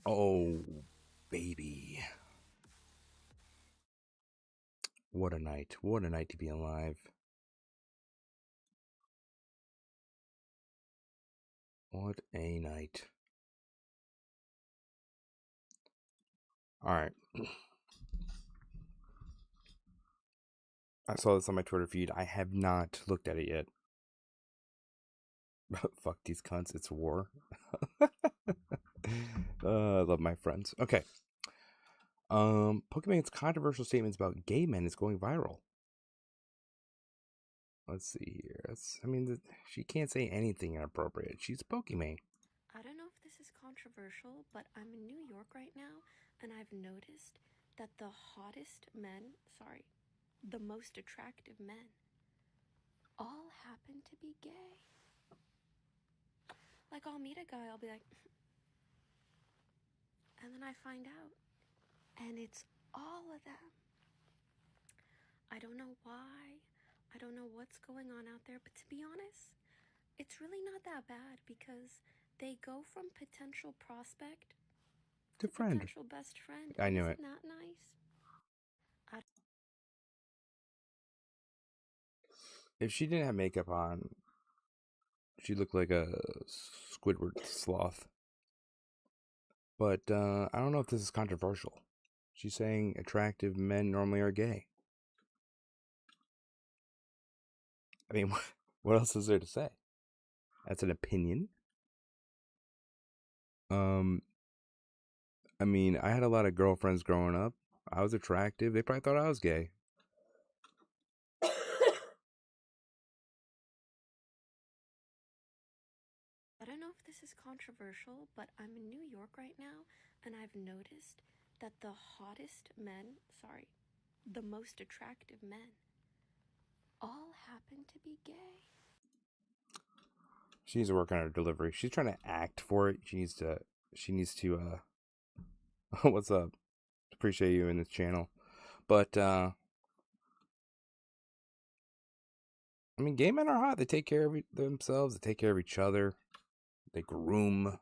Oh, baby. What a night. What a night to be alive. What a night. All right. I saw this on my Twitter feed. I have not looked at it yet. Fuck these cunts. It's war. I love my friends. Okay. Pokemon's controversial statements about gay men is going viral. Let's see here. She can't say anything inappropriate. She's Pokemon. I don't know if this is controversial, but I'm in New York right now, and I've noticed that the the most attractive men, all happen to be gay. Like, I'll meet a guy, I'll be like, and then I find out, and it's all of them. I don't know why. I don't know what's going on out there, but to be honest, it's really not that bad because they go from potential prospect To to friend. potential best friend, I and knew it. isn't that nice? I If she didn't have makeup on, she looked like a Squidward sloth. But I don't know if this is controversial. She's saying attractive men normally are gay. I mean, what else is there to say? That's an opinion. I had a lot of girlfriends growing up. I was attractive. They probably thought I was gay. I don't know if this is controversial, but I'm in New York right now, and I've noticed that the most attractive men, all happen to be gay. She needs to work on her delivery. She's trying to act for it. She needs to what's up? Appreciate you in this channel. But gay men are hot. They take care of themselves, they take care of each other. They groom.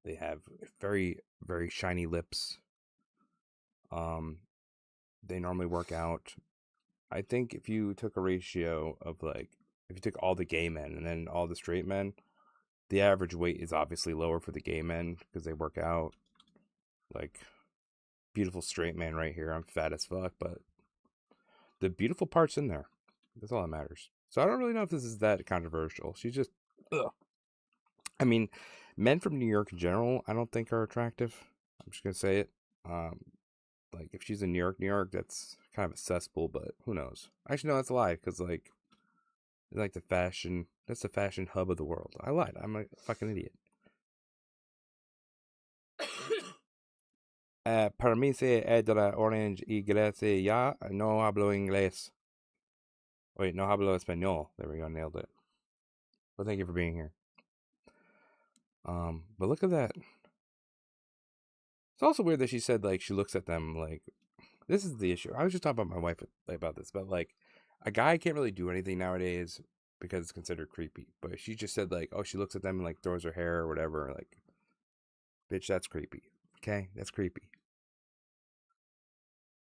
They have very, very shiny lips. They normally work out. I think if you took a ratio of if you took all the gay men and then all the straight men, the average weight is obviously lower for the gay men because they work out. Like, beautiful straight man right here. I'm fat as fuck, but the beautiful part's in there. That's all that matters. So I don't really know if this is that controversial. She's just, ugh. I mean, men from New York in general, I don't think are attractive. I'm just gonna say it. Um, like if she's in New York, that's kind of a cesspool. But who knows? Actually, no, that's a lie. Because like the fashion, that's the fashion hub of the world. I lied. I'm a fucking idiot. Permise edra orange y gracie ya. No hablo inglés. Wait, no hablo español. There we go. Nailed it. Well, thank you for being here. But look at that. It's also weird that she said like she looks at them like this is the issue. I was just talking about my wife about this, but like a guy can't really do anything nowadays because it's considered creepy. But she just said like, oh, she looks at them and like throws her hair or whatever. Like, bitch, that's creepy. Okay, that's creepy.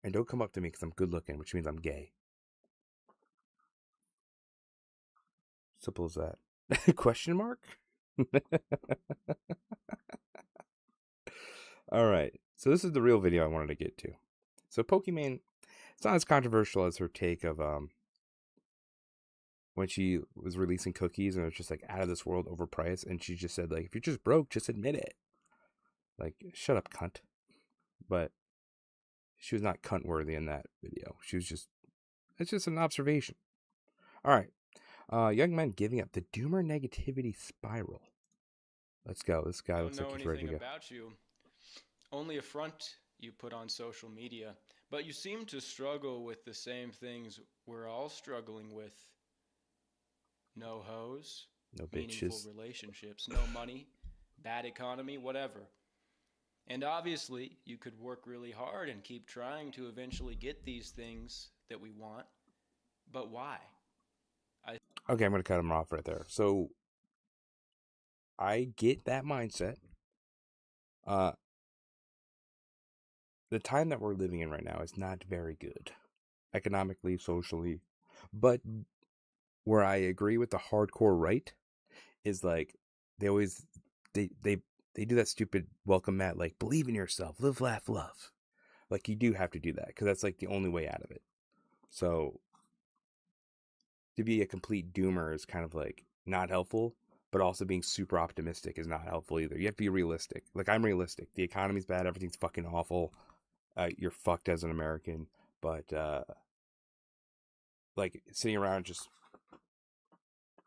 And don't come up to me because I'm good looking, which means I'm gay. Simple as that. Question mark? All right. So this is the real video I wanted to get to. So Pokimane, it's not as controversial as her take of when she was releasing cookies and it was just like out of this world overpriced, and she just said like, if you're just broke, just admit it. Like, shut up, cunt. But she was not cunt worthy in that video. She was just, it's just an observation. All right. Young men giving up the doomer negativity spiral. Let's go. This guy Don't looks like know he's ready anything to go. about you, only a front you put on social media. But you seem to struggle with the same things we're all struggling with: no hoes, No meaningful bitches. relationships, no money, bad economy, whatever. And obviously, you could work really hard and keep trying to eventually get these things that we want. But why? I Okay, I'm going to cut him off right there. So I get that mindset. Uh, the time that we're living in right now is not very good, economically, socially. But where I agree with the hardcore right is like they always they they they do that stupid welcome mat, like believe in yourself, live, laugh, love. Like you do have to do that because that's like the only way out of it. So to be a complete doomer is kind of like not helpful, but also being super optimistic is not helpful either. You have to be realistic. Like I'm realistic. The economy's bad. Everything's fucking awful. You're fucked as an American. But like sitting around just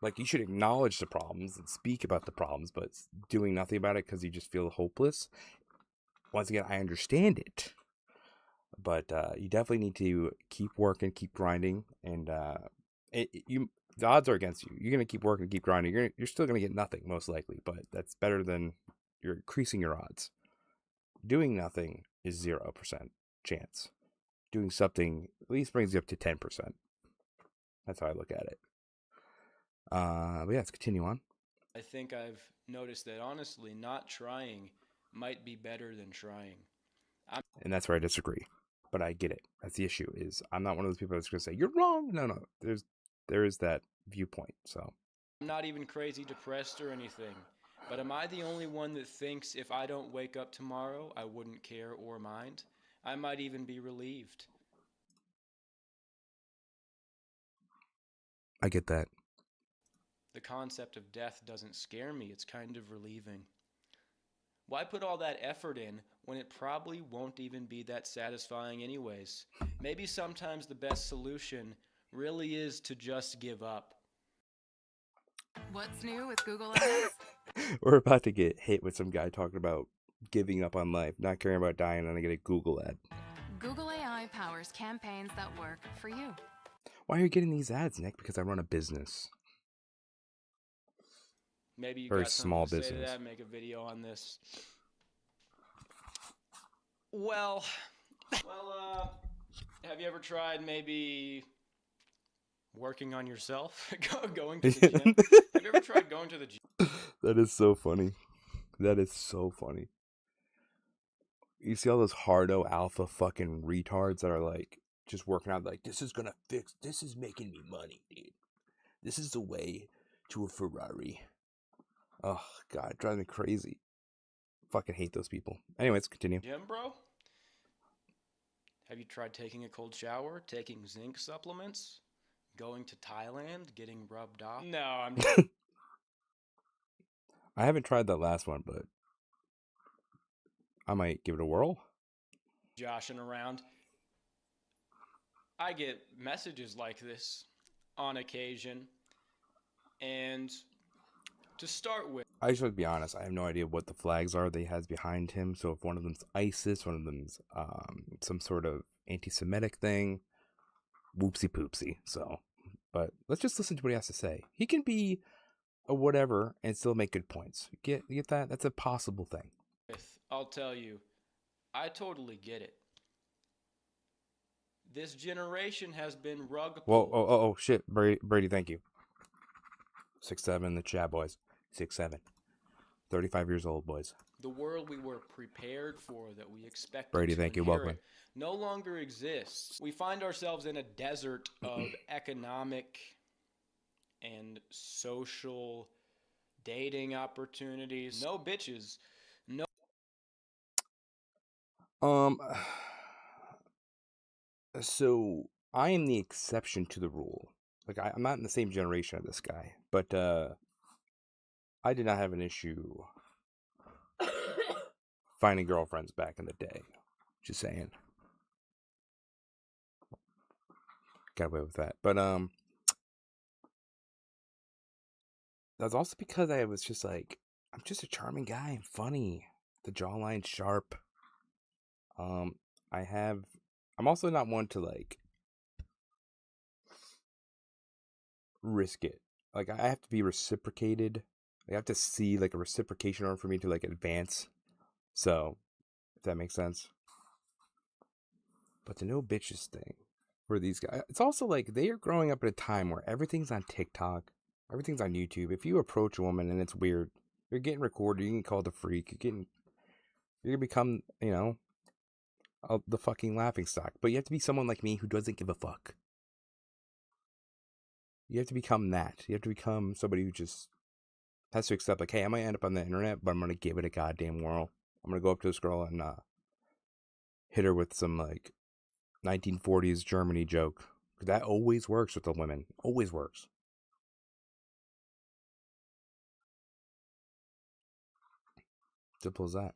like you should acknowledge the problems and speak about the problems, but doing nothing about it because you just feel hopeless. Once again, I understand it, but you definitely need to keep working, keep grinding, and the odds are against you. You're gonna keep working, keep grinding. You're still gonna get nothing most likely, but that's better than you're increasing your odds. Doing nothing is 0% chance. Doing something at least brings you up to 10%. That's how I look at it. But yeah, let's continue on. I think I've noticed that honestly, not trying might be better than trying. And that's where I disagree. But I get it. That's the issue. Is I'm not one of those people that's going to say you're wrong. No. There is that viewpoint. So I'm not even crazy depressed or anything. But am I the only one that thinks if I don't wake up tomorrow, I wouldn't care or mind? I might even be relieved. I get that. The concept of death doesn't scare me. It's kind of relieving. Why put all that effort in when it probably won't even be that satisfying anyways? Maybe sometimes the best solution really is to just give up. What's new with Google Ads? We're about to get hit with some guy talking about giving up on life, not caring about dying, and I get a Google ad. Google AI powers campaigns that work for you. Why are you getting these ads, Nick? Because I run a business. Maybe you Very got small something to say to business. that, make a video on this. Well, have you ever tried maybe working on yourself? Going to the gym? Have you ever tried going to the gym? That is so funny. That is so funny. You see all those hardo alpha fucking retards that are like just working out like this is making me money, dude. This is the way to a Ferrari. Oh god, it drives me crazy. Fucking hate those people. Anyways, continue. Gym, bro? Have you tried taking a cold shower, taking zinc supplements, going to Thailand, getting rubbed off? No, I'm just I haven't tried that last one, but I might give it a whirl. joshing around. I get messages like this on occasion, and to start with, I just want to be honest. I have no idea what the flags are that he has behind him. So if one of them's ISIS, one of them's some sort of anti-Semitic thing, whoopsie poopsie. So, but let's just listen to what he has to say. He can be a whatever and still make good points. Get that? That's a possible thing. I'll tell you, I totally get it. This generation has been rug pulled. Whoa! Oh! Shit! Brady, thank you. 6'7", the Chad boys. 6'7", 35 years old, boys. The world we were prepared for, that we expected Brady, to thank you. inherit, Welcome. no longer exists. We find ourselves in a desert of economic and social dating opportunities. No bitches. No. So I am the exception to the rule. Like I'm not in the same generation of this guy, but I did not have an issue finding girlfriends back in the day. Just saying. Got away with that. But that's also because I was just like, I'm just a charming guy. I'm funny. The jawline's sharp. I'm also not one to like risk it. Like I have to be reciprocated. I have to see like a reciprocation arm for me to like advance. So, if that makes sense. But the no bitches thing for these guys, it's also like they are growing up at a time where everything's on TikTok, everything's on YouTube. If you approach a woman and it's weird, you're getting recorded. You can call it a freak. You're gonna become, the fucking laughing stock. But you have to be someone like me who doesn't give a fuck. You have to become that. You have to become somebody who just has to accept, like, hey, I might end up on the internet, but I'm going to give it a goddamn whirl. I'm going to go up to this girl and hit her with some, like, 1940s Germany joke. That always works with the women. Always works. Simple as that.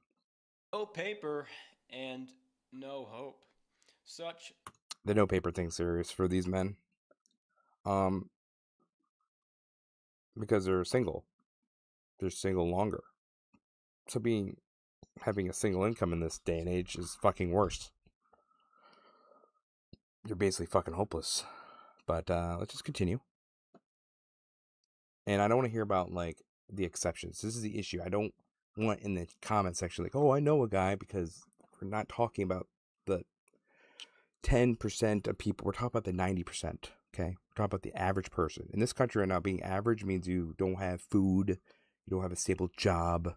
No paper and no hope. Such The no paper thing's serious for these men. Because they're single. They're single longer. So having a single income in this day and age is fucking worse. You're basically fucking hopeless. But let's just continue. And I don't want to hear about, like, the exceptions. This is the issue. I don't want in the comment section, like, oh, I know a guy, because we're not talking about the 10% of people. We're talking about the 90%. Okay? We're talking about the average person. In this country right now, being average means you don't have food. You don't have a stable job.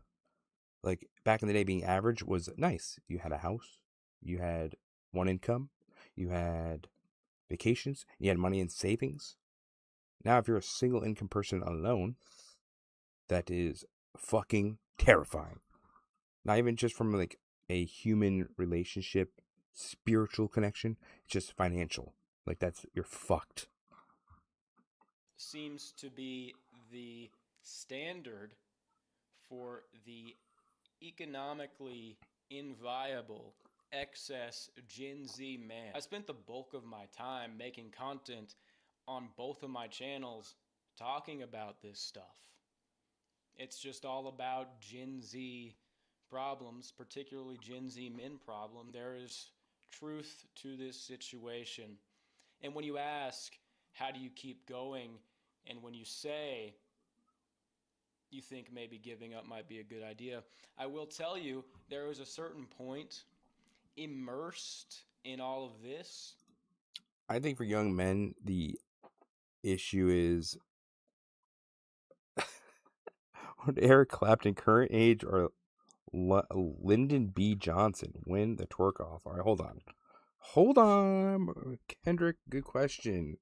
Like, back in the day, being average was nice. You had a house. You had one income. You had vacations. You had money in savings. Now, if you're a single income person alone, that is fucking terrifying. Not even just from, like, a human relationship, spiritual connection. It's just financial. Like, you're fucked. seems to be the standard for the economically inviable excess Gen Z man. I spent the bulk of my time making content on both of my channels talking about this stuff. It's just all about Gen Z problems, particularly Gen Z men problem. There is truth to this situation. And when you ask, how do you keep going? And when you say you think maybe giving up might be a good idea, I will tell you there is a certain point immersed in all of this. I think for young men, the issue is would Eric Clapton, current age, or Lyndon B. Johnson win the twerk off? All right, hold on, Kendrick. Good question.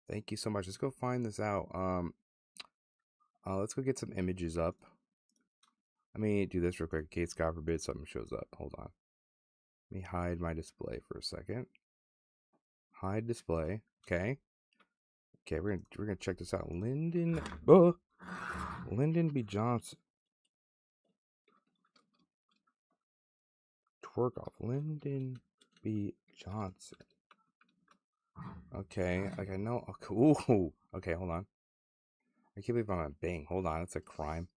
Thank you so much. Let's go find this out. Let's go get some images up. Let me do this real quick in case, God forbid, something shows up. Hold on. Let me hide my display for a second. Hide display. Okay. Okay, we're gonna check this out. Lyndon B. Johnson. Twerk off. Lyndon B. Johnson. Okay, like I know. Okay, ooh. Okay, hold on. I can't believe I'm on Bing. Hold on, it's a crime.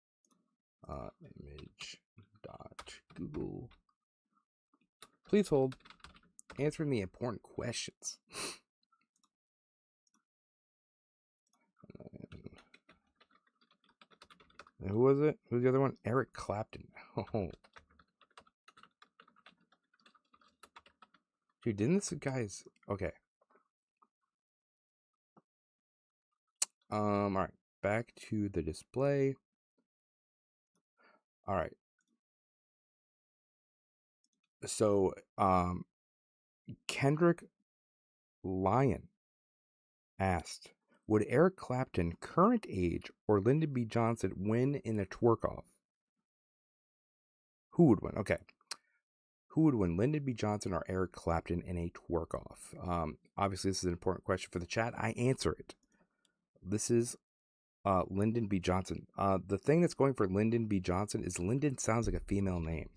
Image.google. Please hold. Answering the important questions. And who was it? Who's the other one? Eric Clapton. Oh. Dude, didn't this guy's... Okay. Alright. Back to the display. Alright. So, Kendrick Lyon asked, would Eric Clapton, current age, or Lyndon B. Johnson win in a twerk-off? Who would win? Okay. Who would win, Lyndon B. Johnson or Eric Clapton in a twerk-off? Obviously, this is an important question for the chat. I answer it. This is Lyndon B. Johnson. The thing that's going for Lyndon B. Johnson is Lyndon sounds like a female name.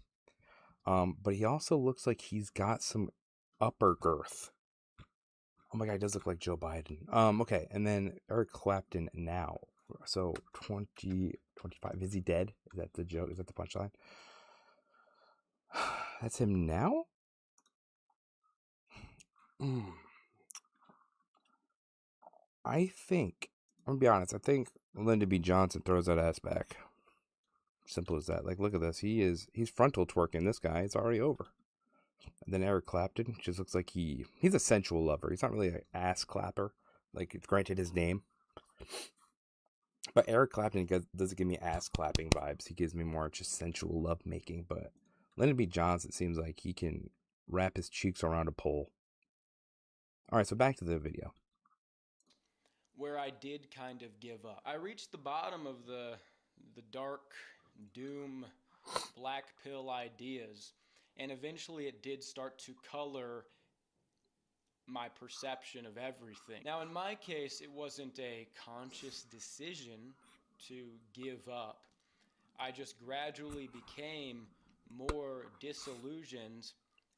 But he also looks like he's got some upper girth. Oh my God, he does look like Joe Biden. Okay, and then Eric Clapton now. So 2025. Is he dead? Is that the joke? Is that the punchline? That's him now? I think, I'm gonna be honest, I think Lyndon B. Johnson throws that ass back. Simple as that. Like, look at this. He's frontal twerking this guy. It's already over. And then Eric Clapton just looks like he's a sensual lover. He's not really an ass clapper. Like, granted his name. But Eric Clapton doesn't give me ass clapping vibes. He gives me more just sensual love making. But Lyndon B. Johnson seems like he can wrap his cheeks around a pole. All right, so back to the video. Where I did kind of give up. I reached the bottom of the dark, doom, black pill ideas, and eventually it did start to color my perception of everything. Now, in my case, it wasn't a conscious decision to give up. I just gradually became more disillusioned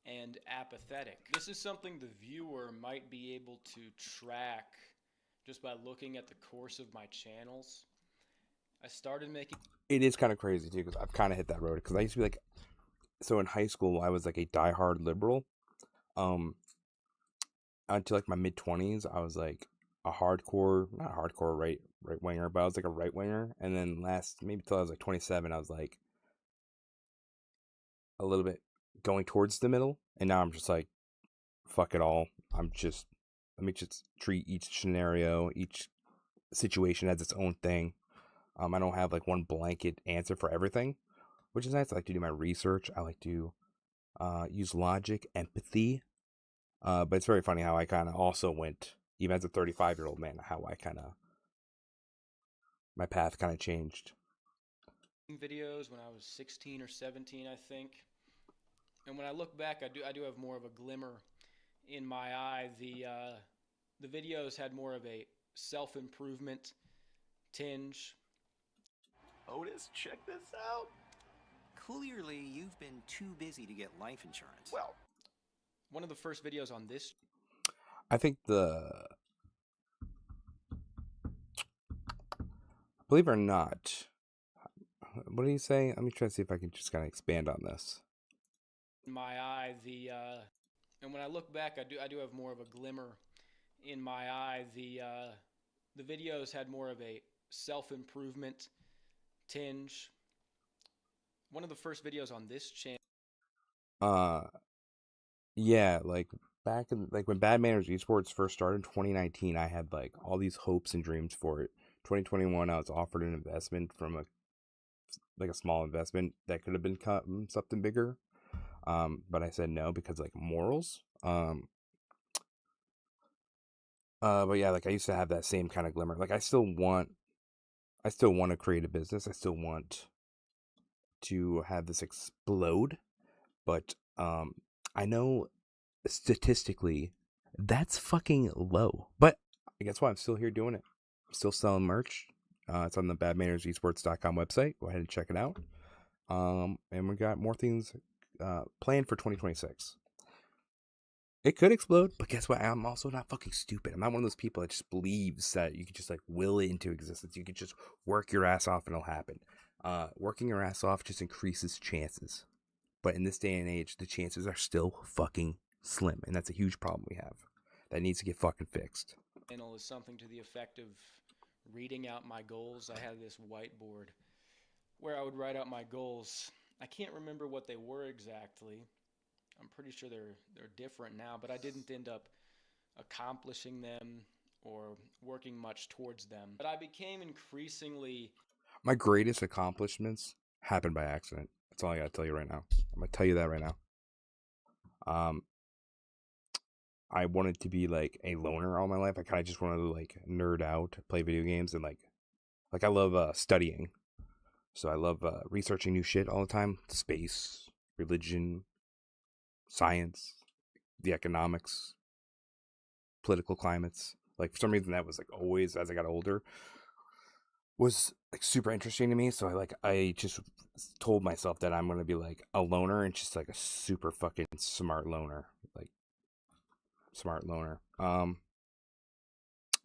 and apathetic. This is something the viewer might be able to track just by looking at the course of my channels. I started making... It is kind of crazy, too, because I've kind of hit that road. Because I used to be like... So in high school, I was like a diehard liberal. Until like my mid-20s, I was like a hardcore... Not hardcore right-winger, but I was like a right-winger. And then maybe till I was like 27, I was like... a little bit going towards the middle. And now I'm just like... Fuck it all. Let me just treat each scenario, each situation as its own thing. I don't have like one blanket answer for everything, which is nice. I like to do my research. I like to use logic, empathy. But it's very funny how I kind of also went, even as a 35-year-old man, how my path kind of changed. Videos when I was 16 or 17, I think. And when I look back, I do have more of a glimmer in my eye. The videos had more of a self-improvement tinge. Otis, check this out. Clearly, you've been too busy to get life insurance. Well, one of the first videos on this... I think believe it or not, what do you say? Let me try to see if I can just kind of expand on this. In my eye, and when I look back, I do have more of a glimmer in my eye. The videos had more of a self-improvement tinge. One of the first videos on this channel. Yeah, like back in like when Bad Manners Esports first started in 2019, I had like all these hopes and dreams for it. 2021, I was offered an investment from a small investment that could have been something bigger. But I said no because like morals. But yeah, like I used to have that same kind of glimmer. Like I still want to create a business. I still want to have this explode. But I know statistically that's fucking low. But guess what? I'm still here doing it. I'm still selling merch. It's on the badmannersesports.com website. Go ahead and check it out. And we got more things planned for 2026. It could explode, but guess what? I'm also not fucking stupid. I'm not one of those people that just believes that you could just like will it into existence. You could just work your ass off and it'll happen. Working your ass off just increases chances. But in this day and age, the chances are still fucking slim. And that's a huge problem we have that needs to get fucking fixed. Channel is something to the effect of reading out my goals. I had this whiteboard where I would write out my goals. I can't remember what they were exactly. I'm pretty sure they're different now, but I didn't end up accomplishing them or working much towards them. But I became increasingly... My greatest accomplishments happened by accident. That's all I gotta tell you right now. I'm gonna tell you that right now. I wanted to be like a loner all my life. I kind of just wanted to like nerd out, play video games, and like I love studying. So I love researching new shit all the time. Space, religion, science, the economics, political climates. Like for some reason that was like always, as I got older, was like super interesting to me. So I just told myself that I'm gonna be like a loner and just like a super fucking smart loner. Like smart loner.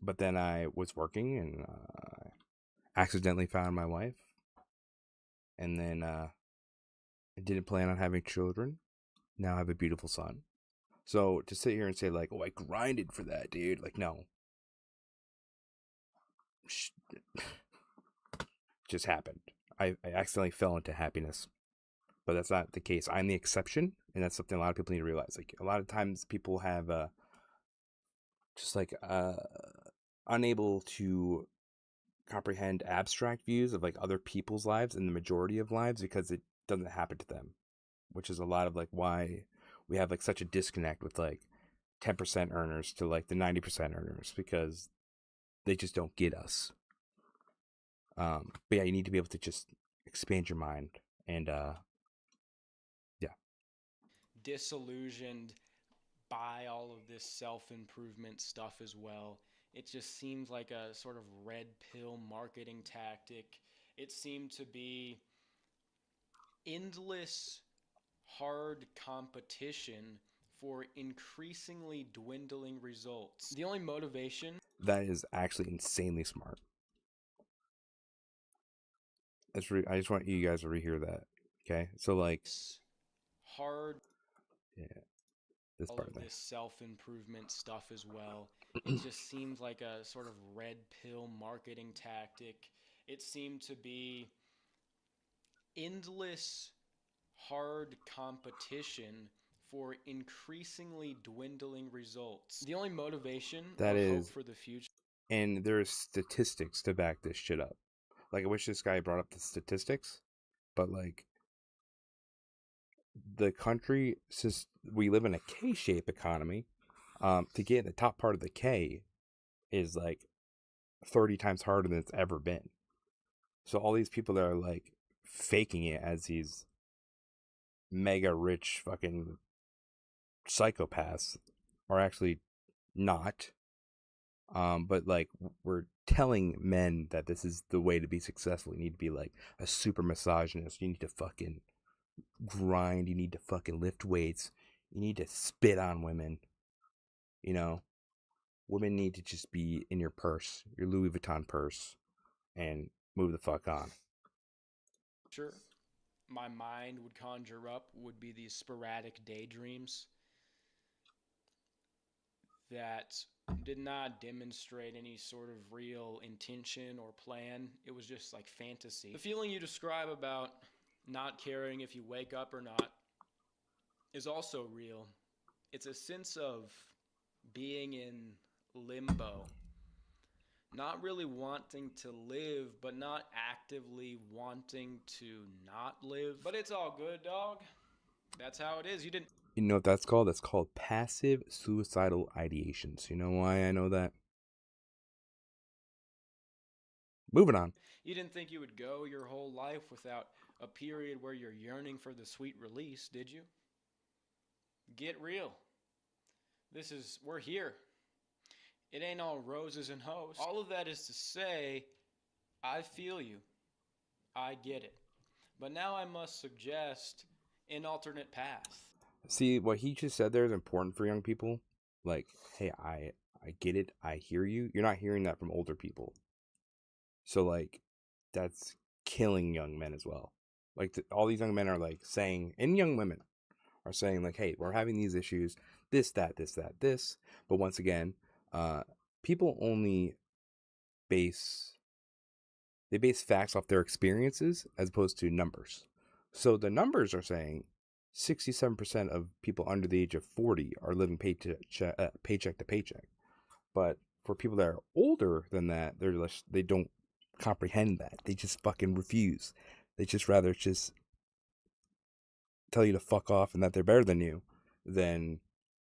But then I was working and accidentally found my wife. And then I didn't plan on having children. Now I have a beautiful son. So to sit here and say like, oh, I grinded for that, dude. Like, no. Just happened. I accidentally fell into happiness. But that's not the case. I'm the exception. And that's something a lot of people need to realize. Like, a lot of times people have just like unable to comprehend abstract views of like other people's lives and the majority of lives because it doesn't happen to them, which is a lot of like why we have like such a disconnect with like 10% earners to like the 90% earners because they just don't get us. But yeah, you need to be able to just expand your mind and yeah. Disillusioned by all of this self-improvement stuff as well. It just seems like a sort of red pill marketing tactic. It seemed to be endless hard competition for increasingly dwindling results. The only motivation That is actually insanely smart. I just want you guys to rehear that. Okay, so like hard yeah, this all part of there. this self-improvement stuff as well. It just seems like a sort of red pill marketing tactic. It seemed to be endless hard competition for increasingly dwindling results. The only motivation That or is, hope for the future. and there's statistics to back this shit up. Like I wish this guy brought up the statistics, but like the country, since we live in a K-shaped economy, to get in the top part of the K is like 30 times harder than it's ever been. So all these people that are like faking it as these mega rich fucking psychopaths are actually not. But like we're telling men that this is the way to be successful. You need to be like a super misogynist. You need to fucking grind. You need to fucking lift weights. You need to spit on women. You know, women need to just be in your purse, your Louis Vuitton purse, and move the fuck on. Sure, my mind would conjure up would be these sporadic daydreams that did not demonstrate any sort of real intention or plan. It was just like fantasy. The feeling you describe about not caring if you wake up or not is also real. It's a sense of being in limbo. Not really wanting to live, but not actively wanting to not live. But it's all good, dog. That's how it is. You didn't. You know what that's called? That's called passive suicidal ideations. You know why I know that? Moving on. You didn't think you would go your whole life without a period where you're yearning for the sweet release, did you? Get real. We're here. It ain't all roses and hoes. All of that is to say, I feel you. I get it. But now I must suggest an alternate path. See, what he just said there is important for young people. Like, hey, I get it. I hear you. You're not hearing that from older people. So, like, that's killing young men as well. Like, all these young men are, like, saying, and young women are saying, like, hey, we're having these issues, this, that, this, that, this. But once again, people only base facts off their experiences as opposed to numbers. So the numbers are saying 67% of people under the age of 40 are living paycheck to paycheck. But for people that are older than that, they don't comprehend that. They just fucking refuse. They just rather just tell you to fuck off and that they're better than you, and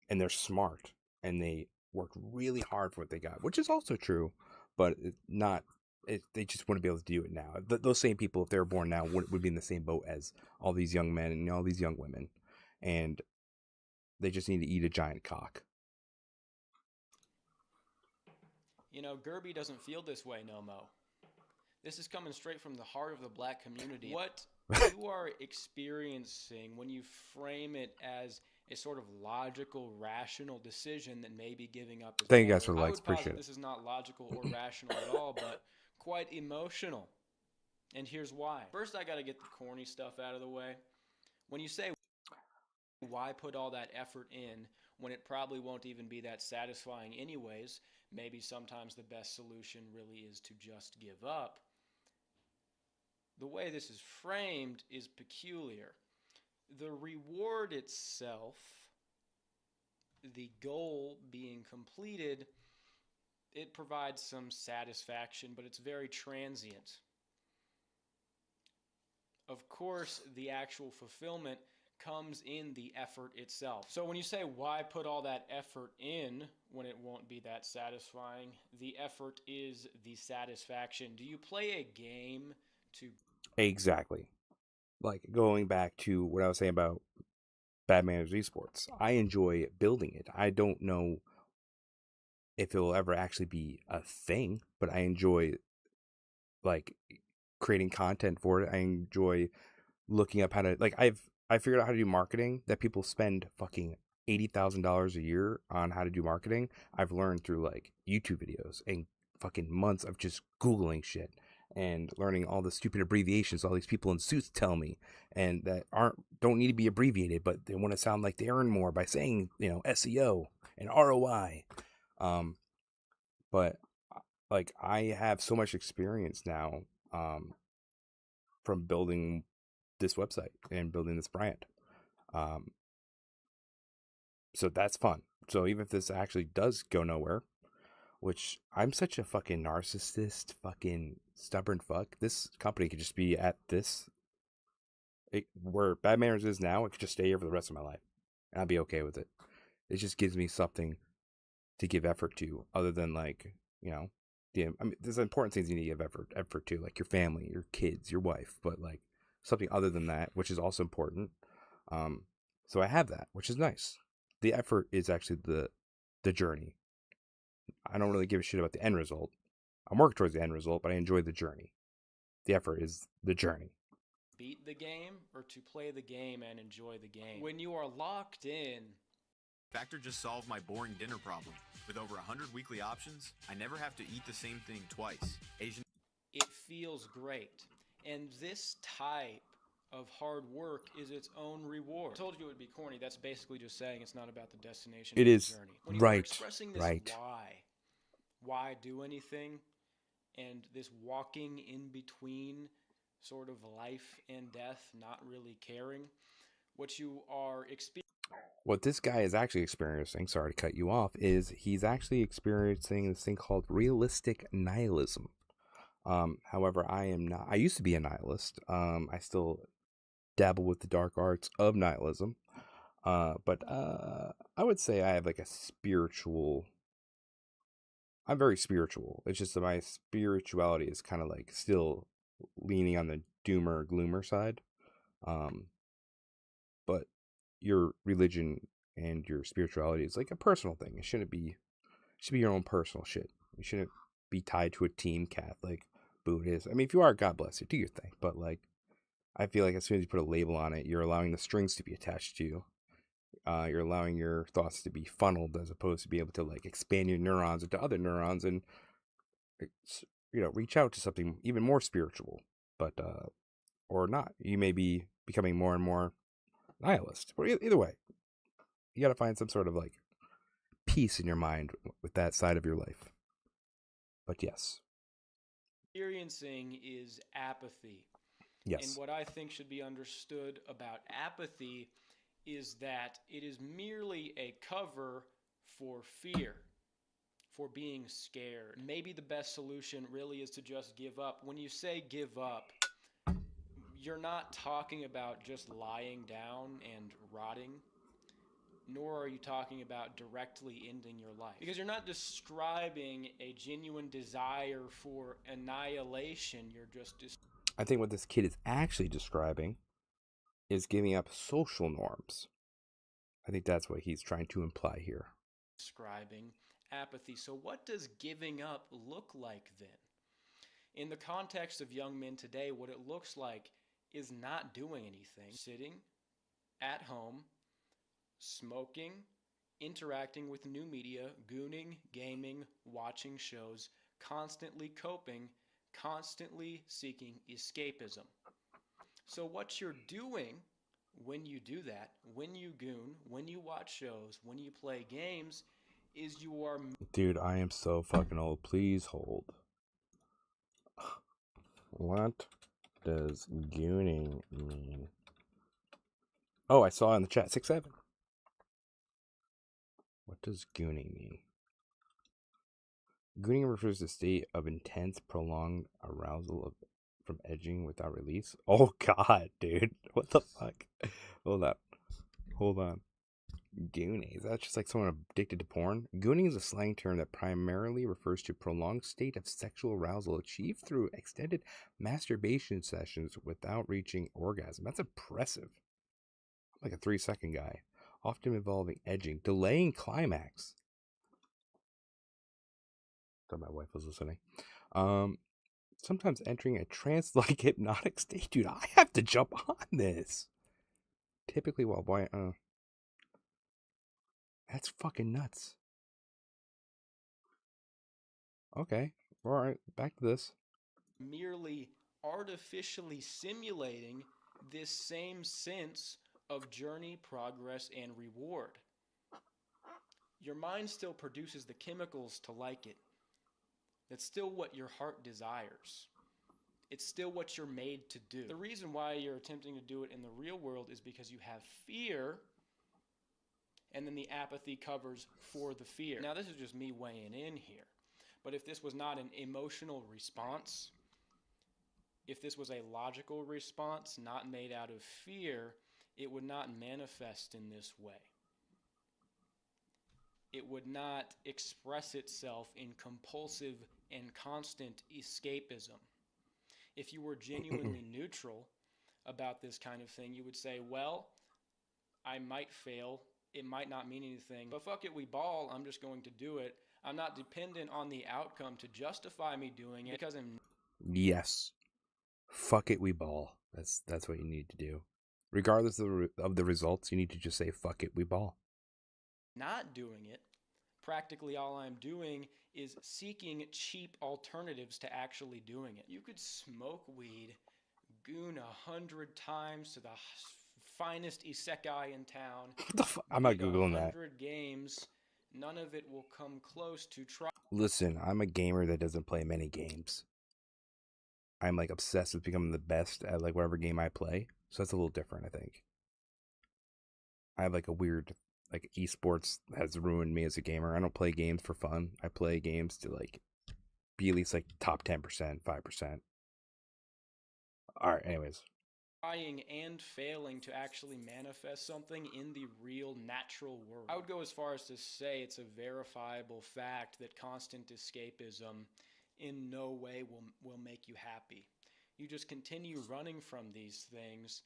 they're smart and they work really hard for what they got, which is also true, but they just wouldn't be able to do it now. Those same people, if they were born now, would be in the same boat as all these young men and all these young women, and they just need to eat a giant cock. You know, Gerby doesn't feel this way no mo. This is coming straight from the heart of the black community. What you are experiencing when you frame it as a sort of logical, rational decision that may be giving up is Thank you better. guys for the likes. Appreciate it. This is not logical or rational at all, but quite emotional. And here's why. First, I got to get the corny stuff out of the way. When you say, why put all that effort in when it probably won't even be that satisfying anyways, maybe sometimes the best solution really is to just give up. The way this is framed is peculiar. The reward itself, the goal being completed, it provides some satisfaction, but it's very transient. Of course, the actual fulfillment comes in the effort itself. So when you say why put all that effort in when it won't be that satisfying, the effort is the satisfaction. Do you play a game to... Exactly. Like, going back to what I was saying about Bad Manners Esports, I enjoy building it. I don't know if it will ever actually be a thing, but I enjoy, like, creating content for it. I enjoy looking up how to, like, I figured out how to do marketing that people spend fucking $80,000 a year on how to do marketing. I've learned through, like, YouTube videos and fucking months of just Googling shit and learning all the stupid abbreviations all these people in suits tell me, and that don't need to be abbreviated, but they want to sound like they earn more by saying, SEO and ROI. But like, I have so much experience now from building this website and building this brand. So that's fun. So even if this actually does go nowhere, which I'm such a fucking narcissist, fucking stubborn fuck, this company could just be at this, where Bad Manners is now, it could just stay here for the rest of my life. And I'd be okay with it. It just gives me something to give effort to, other than, like, there's important things you need to give effort to, like your family, your kids, your wife, but like something other than that, which is also important. So I have that, which is nice. The effort is actually the journey. I don't really give a shit about the end result. I'm working towards the end result, but I enjoy the journey. The effort is the journey. Beat the game or to play the game and enjoy the game. When you are locked in, Factor just solved my boring dinner problem. With over 100 weekly options, I never have to eat the same thing twice. It feels great. And this type of hard work is its own reward. I told you it would be corny. That's basically just saying it's not about the destination. It is. The journey. When you Right. are expressing this why do anything, and this walking in between sort of life and death, not really caring, what you are experiencing. What this guy is actually experiencing, sorry to cut you off, is he's actually experiencing this thing called realistic nihilism. However, I am not. I used to be a nihilist. I still dabble with the dark arts of nihilism. But I would say I have like a spiritual. I'm very spiritual. It's just that my spirituality is kind of like still leaning on the doomer gloomer side. But your religion and your spirituality is like a personal thing. It should be your own personal shit. You shouldn't be tied to a team, Catholic, Buddhist. I mean, if you are, God bless you, do your thing. But like, I feel like as soon as you put a label on it, you're allowing the strings to be attached to you. You're allowing your thoughts to be funneled, as opposed to be able to like expand your neurons into other neurons and reach out to something even more spiritual. But or not, you may be becoming more and more nihilist. But either way, you got to find some sort of like peace in your mind with that side of your life. But yes, Experiencing is apathy. yes. And what I think should be understood about apathy is that it is merely a cover for fear, for being scared. Maybe the best solution really is to just give up. When you say give up, you're not talking about just lying down and rotting, nor are you talking about directly ending your life. Because you're not describing a genuine desire for annihilation, you're just I think what this kid is actually describing is giving up social norms. I think that's what he's trying to imply here. describing apathy. So what does giving up look like then? In the context of young men today, what it looks like is not doing anything, sitting at home, smoking, interacting with new media, gooning, gaming, watching shows, constantly coping, constantly seeking escapism. So what you're doing when you do that, when you goon, when you watch shows, when you play games, is you are... Dude, I am so fucking old. Please hold. What does gooning mean? Oh, I saw in the chat 6-7. What does gooning mean? Gooning refers to a state of intense, prolonged arousal from edging without release. Oh god, dude. What the fuck? Hold up. Hold on. Goonies. That's just like someone addicted to porn. Gooning is a slang term that primarily refers to a prolonged state of sexual arousal achieved through extended masturbation sessions without reaching orgasm. That's impressive. I'm like a 3-second guy. Often involving edging, delaying climax. Thought my wife was listening. Sometimes entering a trance-like hypnotic state. Dude, I have to jump on this. Typically while that's fucking nuts. Okay. Alright, back to this. Merely artificially simulating this same sense of journey, progress, and reward. Your mind still produces the chemicals to like it. That's still what your heart desires. It's still what you're made to do. The reason why you're attempting to do it in the real world is because you have fear, and then the apathy covers for the fear. Now, this is just me weighing in here. But if this was not an emotional response, if this was a logical response not made out of fear, it would not manifest in this way. It would not express itself in compulsive and constant escapism. If you were genuinely neutral about this kind of thing, you would say, well, I might fail. It might not mean anything, but fuck it, we ball. I'm just going to do it. I'm not dependent on the outcome to justify me doing it because I'm... Yes. Fuck it, we ball. That's what you need to do. Regardless of the results, you need to just say, fuck it, we ball. not doing it. Practically all I'm doing is seeking cheap alternatives to actually doing it. You could smoke weed, goon 100 times to the finest isekai in town. What the fuck? I'm not Googling that. 100 games, none of it will come close to try. Listen, I'm a gamer that doesn't play many games. I'm like obsessed with becoming the best at like whatever game I play. So that's a little different, I think. I have like a weird, like esports has ruined me as a gamer. I don't play games for fun. I play games to like be at least like top 10%, 5%. All right, anyways. Trying and failing to actually manifest something in the real natural world. I would go as far as to say it's a verifiable fact that constant escapism in no way will make you happy. You just continue running from these things.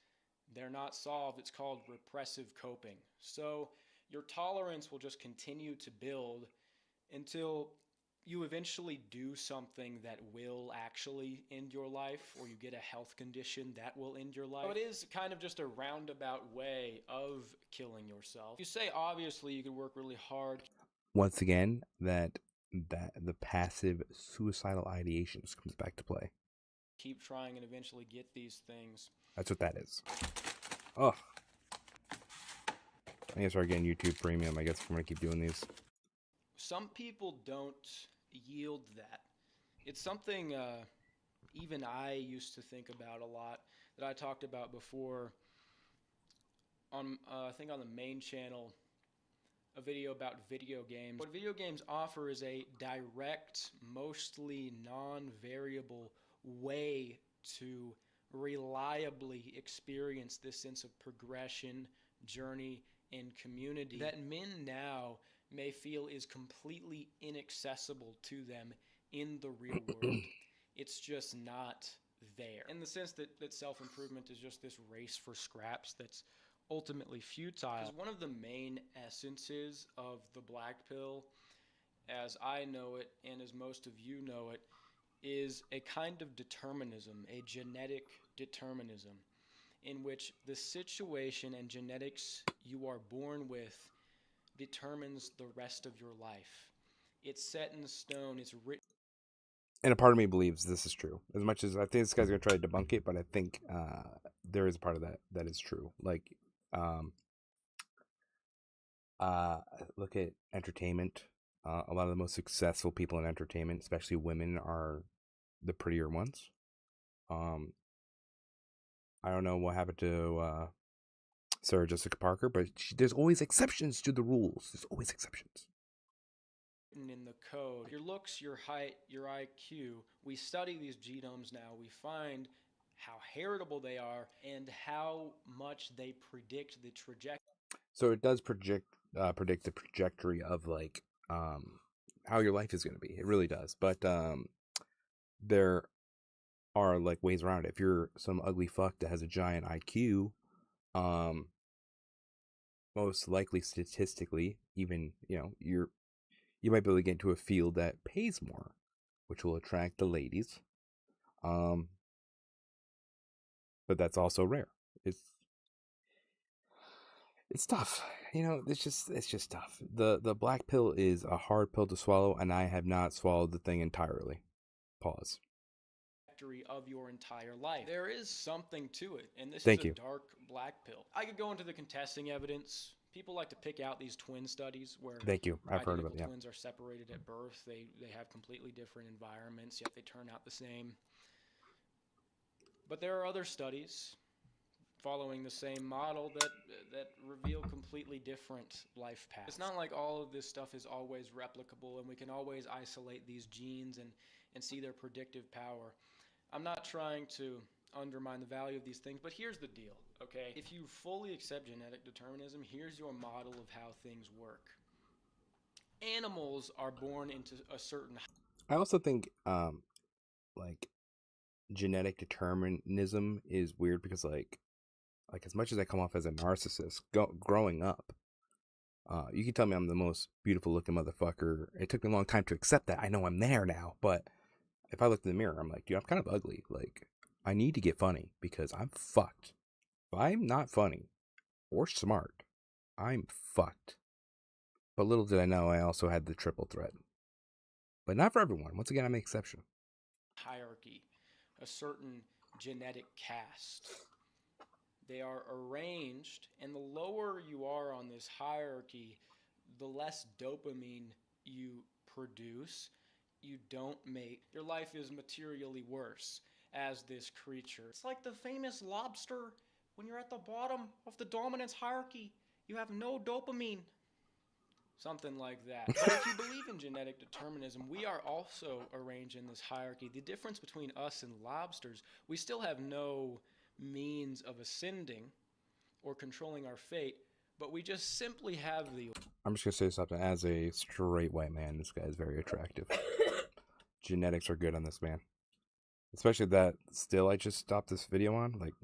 They're not solved. It's called repressive coping. So your tolerance will just continue to build until you eventually do something that will actually end your life, or you get a health condition that will end your life. So it is kind of just a roundabout way of killing yourself. You say, obviously, you could work really hard. Once again, that the passive suicidal ideations comes back to play. Keep trying and eventually get these things. That's what that is. Oh. I guess we're getting YouTube Premium, I guess, if I'm going to keep doing these. Some people don't yield that. It's something even I used to think about a lot, that I talked about before on, I think on the main channel, a video about video games. What video games offer is a direct, mostly non-variable way to reliably experience this sense of progression, journey, and community that men now may feel is completely inaccessible to them in the real world. It's just not there. In the sense that self-improvement is just this race for scraps that's ultimately futile. Because one of the main essences of the black pill, as I know it and as most of you know it, is a kind of determinism, a genetic determinism, in which the situation and genetics you are born with determines the rest of your life. It's set in stone, it's written. And a part of me believes this is true. As much as I think this guy's going to try to debunk it, but I think there is a part of that is true. Like, look at entertainment. A lot of the most successful people in entertainment, especially women, are the prettier ones. I don't know what happened to Sarah Jessica Parker, but there's always exceptions to the rules. There's always exceptions. In the code, your looks, your height, your IQ, we study these genomes now. We find how heritable they are and how much they predict the trajectory. So it does predict the trajectory of like how your life is going to be. It really does. But there are like ways around it. If you're some ugly fuck that has a giant IQ, most likely statistically, even you might be able to get into a field that pays more, which will attract the ladies. But that's also rare. It's tough. It's just tough. The black pill is a hard pill to swallow, and I have not swallowed the thing entirely. Pause. Of your entire life. There is something to it, and this Thank is a you. dark black pill. I could go into the contesting evidence. People like to pick out these twin studies where Thank you. I've heard of it. identical Yeah. twins are separated at birth. They have completely different environments, yet they turn out the same. But there are other studies following the same model that reveal completely different life paths. It's not like all of this stuff is always replicable and we can always isolate these genes and see their predictive power. I'm not trying to undermine the value of these things, but here's the deal, okay? If you fully accept genetic determinism, here's your model of how things work. Animals are born into a certain... I also think like genetic determinism is weird because like as much as I come off as a narcissist growing up, you can tell me I'm the most beautiful looking motherfucker. It took me a long time to accept that. I know I'm there now, but if I look in the mirror, I'm like, dude, I'm kind of ugly. Like, I need to get funny because I'm fucked. If I'm not funny or smart, I'm fucked. But little did I know I also had the triple threat. But not for everyone. Once again, I'm an exception. Hierarchy, a certain genetic caste. They are arranged, and the lower you are on this hierarchy, the less dopamine you produce. You don't make... Your life is materially worse as this creature. It's like the famous lobster. When you're at the bottom of the dominance hierarchy, you have no dopamine. Something like that. But if you believe in genetic determinism, we are also arranged in this hierarchy. The difference between us and lobsters, we still have no means of ascending or controlling our fate, but we just simply have the... I'm just going to say something. As a straight white man, this guy is very attractive. Genetics are good on this man. Especially that still I just stopped this video on. Like...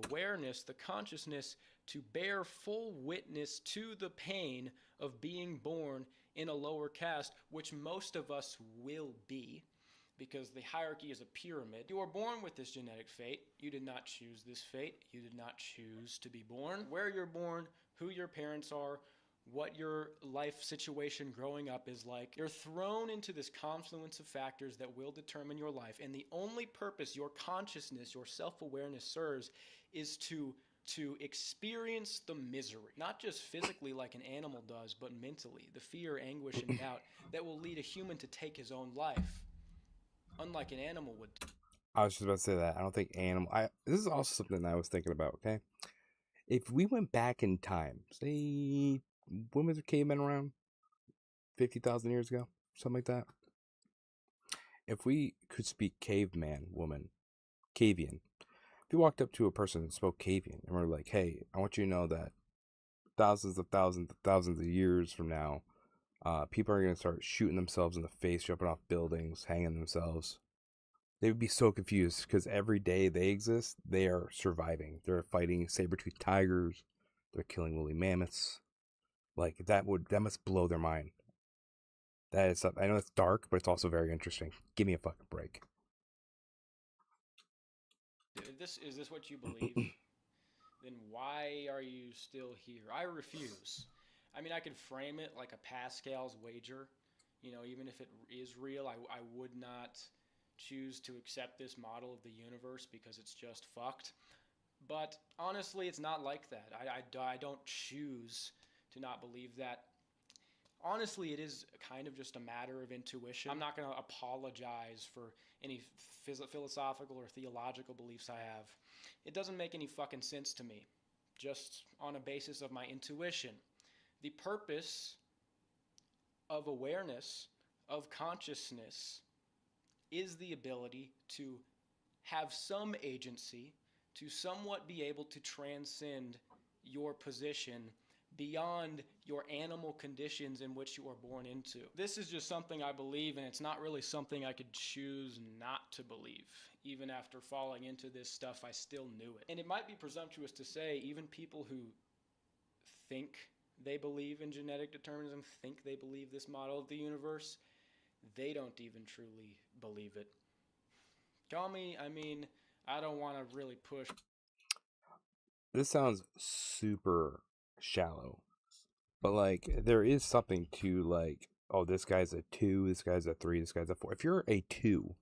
awareness, the consciousness to bear full witness to the pain of being born in a lower caste, which most of us will be, because the hierarchy is a pyramid. You are born with this genetic fate. You did not choose this fate. You did not choose to be born. Where you're born, who your parents are, what your life situation growing up is like. You're thrown into this confluence of factors that will determine your life, and the only purpose your consciousness, your self-awareness serves is to experience the misery, not just physically like an animal does, but mentally, the fear, anguish, and doubt that will lead a human to take his own life, unlike an animal would do. I was just about to say that. I don't think this is also something that I was thinking about, okay? If we went back in time, say, when was the cavemen around? 50,000 years ago? Something like that? If we could speak caveman, woman, Cavian, if you walked up to a person and spoke Cavian, and we're like, hey, I want you to know that thousands of years from now, people are going to start shooting themselves in the face, jumping off buildings, hanging themselves. They would be so confused because every day they exist, they are surviving. They're fighting saber-toothed tigers. They're killing woolly mammoths. Like, that must blow their mind. That is, I know it's dark, but it's also very interesting. Give me a fucking break. Is this what you believe? Then why are you still here? I refuse. I mean, I could frame it like a Pascal's wager. Even if it is real, I would not choose to accept this model of the universe because it's just fucked. But honestly, it's not like that. I don't choose to not believe that. Honestly, it is kind of just a matter of intuition. I'm not going to apologize for any philosophical or theological beliefs I have. It doesn't make any fucking sense to me, just on a basis of my intuition. The purpose of awareness, of consciousness, is the ability to have some agency, to somewhat be able to transcend your position beyond your animal conditions in which you are born into. This is just something I believe, and it's not really something I could choose not to believe. Even after falling into this stuff, I still knew it. And it might be presumptuous to say, even people who think they believe in genetic determinism, think they believe this model of the universe, they don't even truly believe it. I don't want to really push. This sounds super shallow, but like there is something to like, oh, this guy's a 2, this guy's a 3, this guy's a 4. If you're a 2,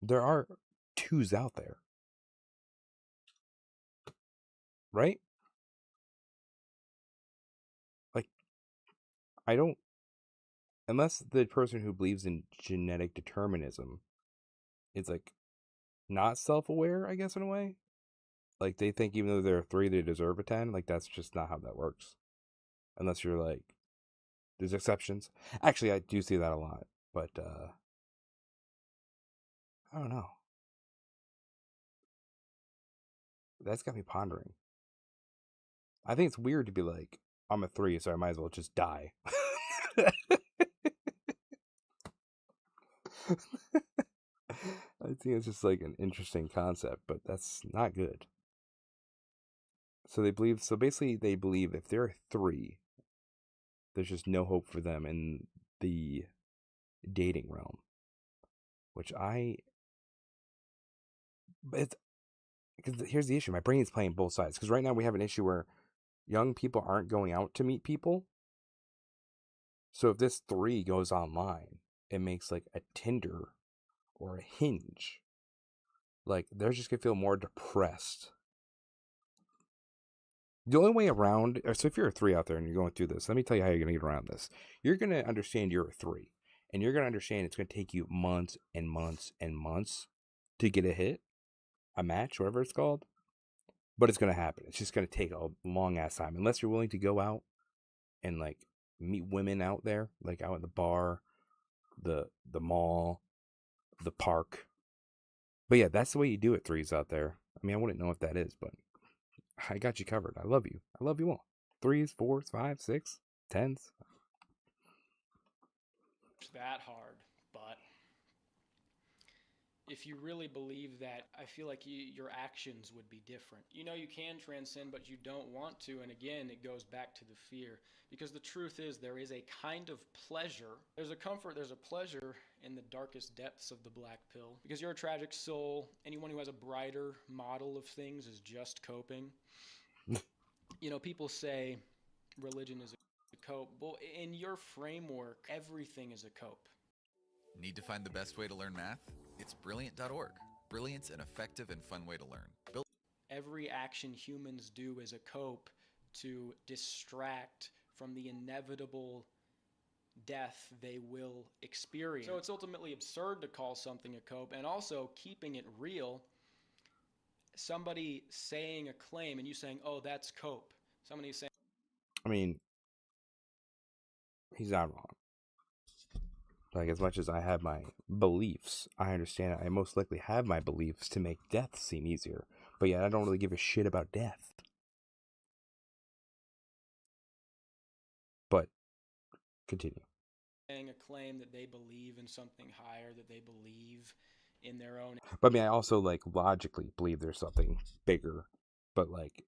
there are 2s out there, right? Like, I don't, unless the person who believes in genetic determinism is like not self-aware, I guess, in a way. Like, they think even though they're a 3, they deserve a 10. Like, that's just not how that works. Unless you're like, there's exceptions. Actually, I do see that a lot, but I don't know. That's got me pondering. I think it's weird to be like, I'm a 3, so I might as well just die. I think it's just like an interesting concept, but that's not good. So basically they believe if they're a 3, there's just no hope for them in the dating realm. Because here's the issue. My brain is playing both sides. Because right now we have an issue where young people aren't going out to meet people. So if this 3 goes online, it makes like a Tinder or a Hinge. Like, they're just going to feel more depressed. The only way around, so if you're a 3 out there and you're going through this, let me tell you how you're going to get around this. You're going to understand you're a 3. And you're going to understand it's going to take you months and months and months to get a hit, a match, whatever it's called. But it's going to happen. It's just going to take a long ass time. Unless you're willing to go out and like meet women out there, like out at the bar, the mall, the park. But yeah, that's the way you do it, 3s out there. I mean, I wouldn't know what that is, but I got you covered. I love you. I love you all. 3s, 4s, 5s, 6, 10s. It's that hard, but if you really believe that, I feel like your actions would be different. You know, you can transcend, but you don't want to. And again, it goes back to the fear. Because the truth is, there is a kind of pleasure. There's a comfort, there's a pleasure in the darkest depths of the black pill. Because you're a tragic soul. Anyone who has a brighter model of things is just coping. You know, people say religion is a cope. Well, in your framework, everything is a cope. Need to find the best way to learn math? It's Brilliant.org. Brilliant's an effective and fun way to learn. Every action humans do is a cope to distract from the inevitable death they will experience. So it's ultimately absurd to call something a cope, and also keeping it real. Somebody saying a claim and you saying, oh, that's cope. Somebody saying, I mean, he's not wrong. Like, as much as I have my beliefs, I understand I most likely have my beliefs to make death seem easier. But yet I don't really give a shit about death. But, continue. Saying a claim that they believe in something higher, that they believe in their own. But I mean, I also, like, logically believe there's something bigger. But, like,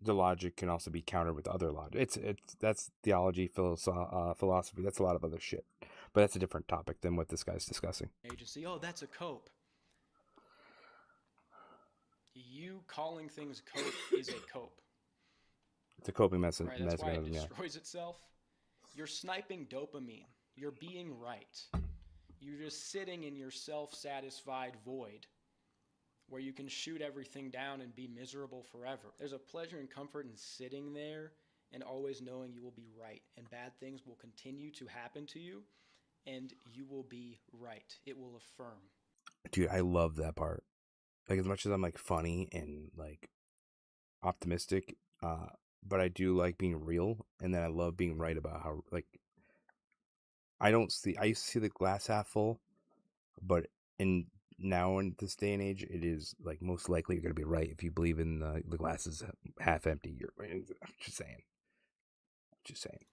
the logic can also be countered with other logic. That's theology, philosophy. That's a lot of other shit. But that's a different topic than what this guy's discussing. Agency. Oh, that's a cope. You calling things cope is a cope. It's a coping mechanism. Right, that's why it destroys itself. You're sniping dopamine. You're being right. You're just sitting in your self-satisfied void where you can shoot everything down and be miserable forever. There's a pleasure and comfort in sitting there and always knowing you will be right, and bad things will continue to happen to you, and you will be right. It will affirm. Dude, I love that part. Like, as much as I'm, like, funny and, like, optimistic, but I do like being real, and then I love being right about how, like, I used to see the glass half full, but in now in this day and age, it is like most likely you're going to be right if you believe in the glass is half empty. I'm just saying. Just saying.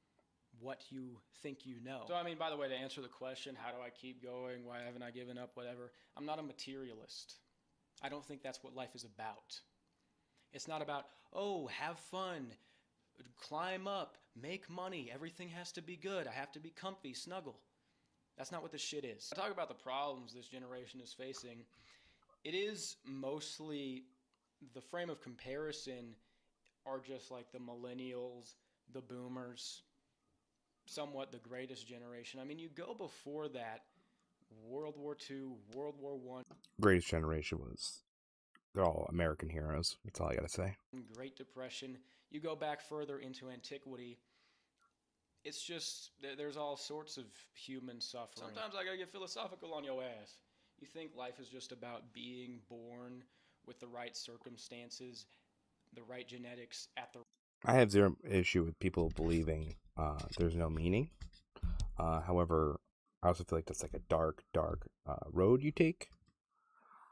What you think you know. So, I mean, by the way, to answer the question, how do I keep going? Why haven't I given up? Whatever. I'm not a materialist. I don't think that's what life is about. It's not about, oh, have fun, climb up, make money, everything has to be good, I have to be comfy, snuggle. That's not what this shit is. I talk about the problems this generation is facing. It is mostly, the frame of comparison are just like the millennials, the boomers, somewhat the greatest generation. I mean, you go before that, World War II, World War I. Greatest generation was, they're all American heroes. That's all I gotta say. Great Depression. You go back further into antiquity. It's just, there's all sorts of human suffering. Sometimes I gotta get philosophical on your ass. You think life is just about being born with the right circumstances, the right genetics at the... I have zero issue with people believing there's no meaning. However, I also feel like that's like a dark road you take.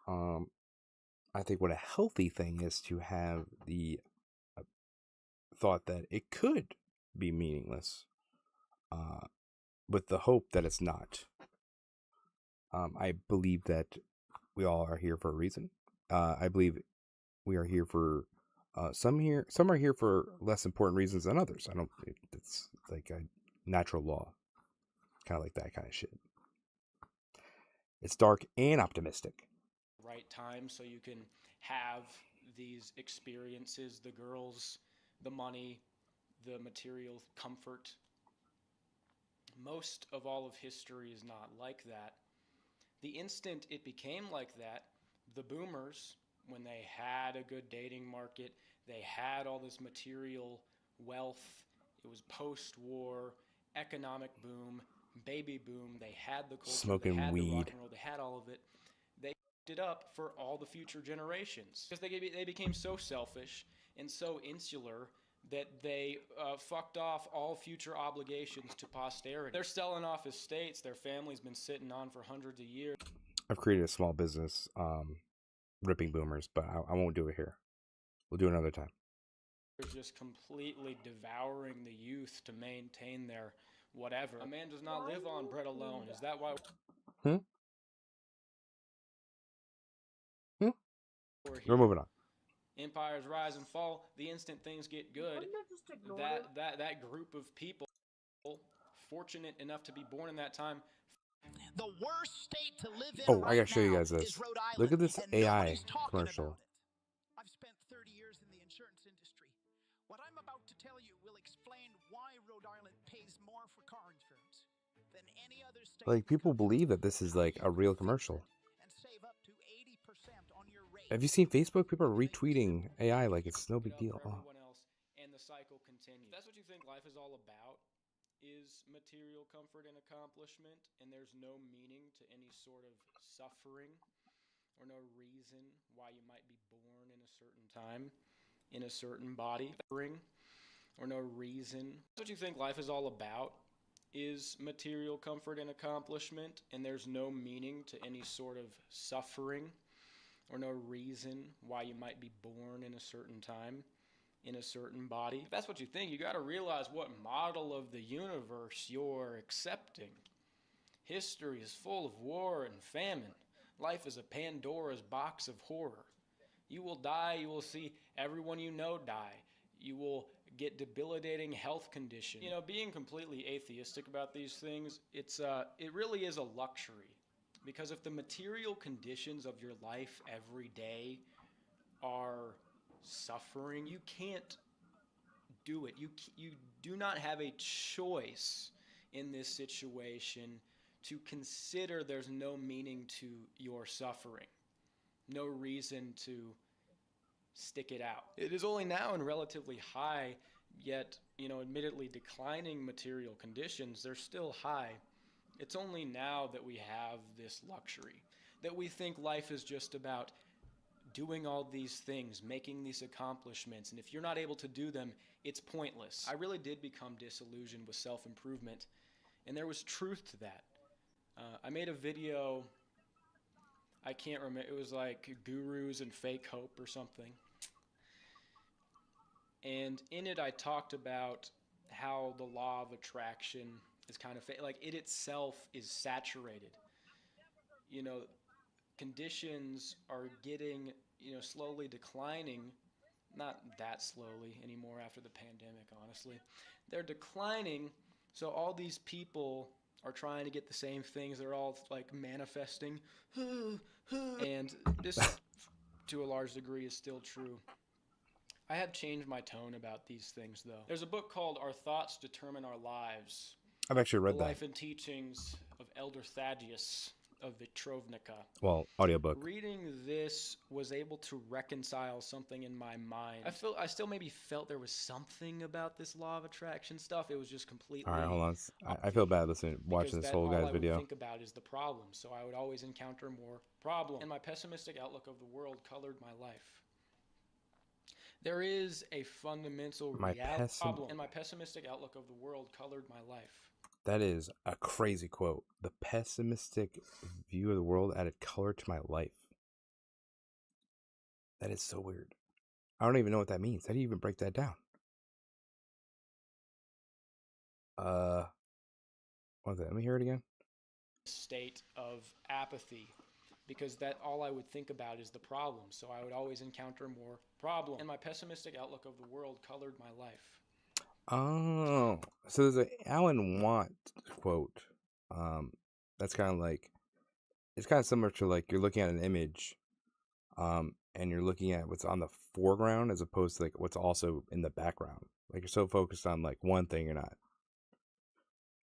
I think what a healthy thing is to have the thought that it could be meaningless, with the hope that it's not. I believe that we all are here for a reason. I believe we are here for some are here for less important reasons than others. It's like a natural law, kind of like that kind of shit. It's dark and optimistic. Right time, so you can have these experiences, the girls, the money, the material comfort. Most of all of history is not like that. The instant it became like that, the boomers, when they had a good dating market, they had all this material wealth, it was post-war, economic boom, baby boom, they had the culture, smoking they had weed, the rock and roll, they had all of it. They it up for all the future generations because they became so selfish and so insular that they fucked off all future obligations to posterity. They're selling off estates their family's been sitting on for hundreds of years. I've created a small business ripping boomers, but I won't do it here. We'll do it another time. They're just completely devouring the youth to maintain their whatever. A man does not live on bread alone. Is that why We're moving on. Empires rise and fall. The instant things get good, that group of people, fortunate enough to be born in that time. The worst state to live in. Oh, I gotta show you guys this. Look at this AI commercial. I've spent 30 years in the insurance industry. What I'm about to tell you will explain why Rhode Island pays more for car insurance than any other state. Like, people believe that this is like a real commercial. Have you seen Facebook? People are retweeting AI like it's no big deal. And the cycle continues. That's what you think life is all about, is material comfort and accomplishment, and there's no meaning to any sort of suffering or no reason why you might be born in a certain time, in a certain body, or no reason. That's what you think life is all about, is material comfort and accomplishment, and there's no meaning to any sort of suffering or no reason why you might be born in a certain time, in a certain body. If that's what you think, you got to realize what model of the universe you're accepting. History is full of war and famine. Life is a Pandora's box of horror. You will die, you will see everyone you know die. You will get debilitating health conditions. You know, being completely atheistic about these things, it really is a luxury. Because if the material conditions of your life every day are suffering, you can't do it. You do not have a choice in this situation to consider there's no meaning to your suffering, no reason to stick it out. It is only now in relatively high, yet, admittedly declining material conditions, they're still high. It's only now that we have this luxury, that we think life is just about doing all these things, making these accomplishments, and if you're not able to do them, it's pointless. I really did become disillusioned with self-improvement, and there was truth to that. I made a video I can't remember. It was like Gurus and Fake Hope or something. And in it, I talked about how the law of attraction is kind of like it itself is saturated. You know, conditions are getting, slowly declining. Not that slowly anymore after the pandemic, honestly. They're declining, so all these people are trying to get the same things. They're all like manifesting. And this, to a large degree, is still true. I have changed my tone about these things, though. There's a book called Our Thoughts Determine Our Lives. I've actually read The that. Life and Teachings of Elder Thaddeus of Vitrovnica. Well, audiobook. Reading this was able to reconcile something in my mind. I still maybe felt there was something about this law of attraction stuff. It was just completely... All right, hold on. I feel bad watching this whole guy's video. All I would think about is the problem, so I would always encounter more problems. And my pessimistic outlook of the world colored my life. There is a fundamental problem, and my pessimistic outlook of the world colored my life. That is a crazy quote. The pessimistic view of the world added color to my life. That is so weird. I don't even know what that means. How do you even break that down? What's that? Let me hear it again. State of apathy, because that all I would think about is the problem. So I would always encounter more problems. And my pessimistic outlook of the world colored my life. Oh, so there's an Alan Watt quote. That's kind of like, it's kind of similar to like you're looking at an image, and you're looking at what's on the foreground as opposed to like what's also in the background. Like you're so focused on like one thing, you're not.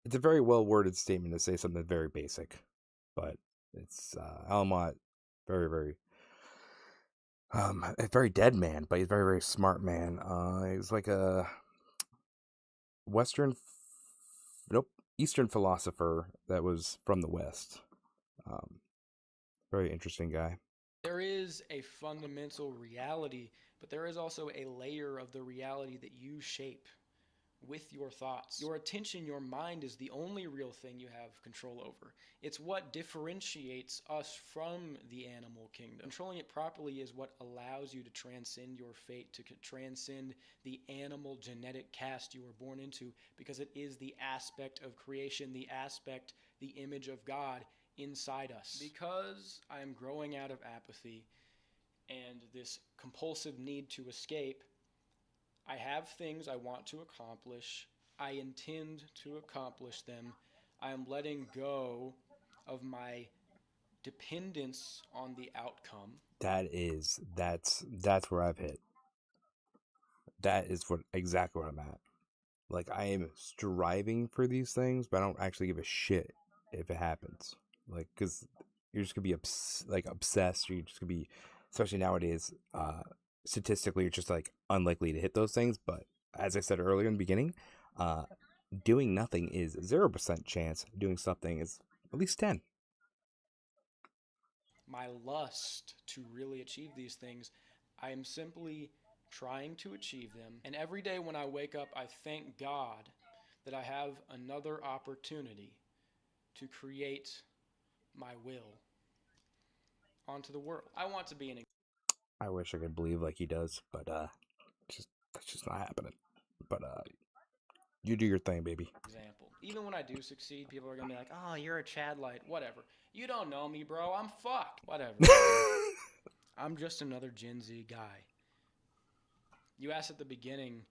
It's a very well worded statement to say something very basic, but it's Alan Watt, very, very. A very dead man, but he's a very, very smart man. He's like a Eastern philosopher that was from the West. Very interesting guy. There is a fundamental reality, but there is also a layer of the reality that you shape with your thoughts. Your attention, your mind is the only real thing you have control over. It's what differentiates us from the animal kingdom. Controlling it properly is what allows you to transcend your fate, to transcend the animal genetic caste you were born into, because it is the aspect of creation, the aspect, the image of God inside us. Because I am growing out of apathy and this compulsive need to escape, I have things I want to accomplish. I intend to accomplish them. I am letting go of my dependence on the outcome. That's where I've hit. That is exactly where I'm at. Like I am striving for these things, but I don't actually give a shit if it happens. Like, cause you're just gonna be obsessed. Or you're just gonna be, especially nowadays. Statistically, you're just like unlikely to hit those things. But as I said earlier in the beginning, doing nothing is 0% chance. Doing something is at least 10. My lust to really achieve these things, I am simply trying to achieve them. And every day when I wake up, I thank God that I have another opportunity to create my will onto the world. I want to be an I wish I could believe like he does, but that's just not happening. But you do your thing, baby. Example. Even when I do succeed, people are gonna be like, "Oh, you're a Chad Light, whatever." You don't know me, bro. I'm fucked. Whatever. I'm just another Gen Z guy. You asked at the beginning.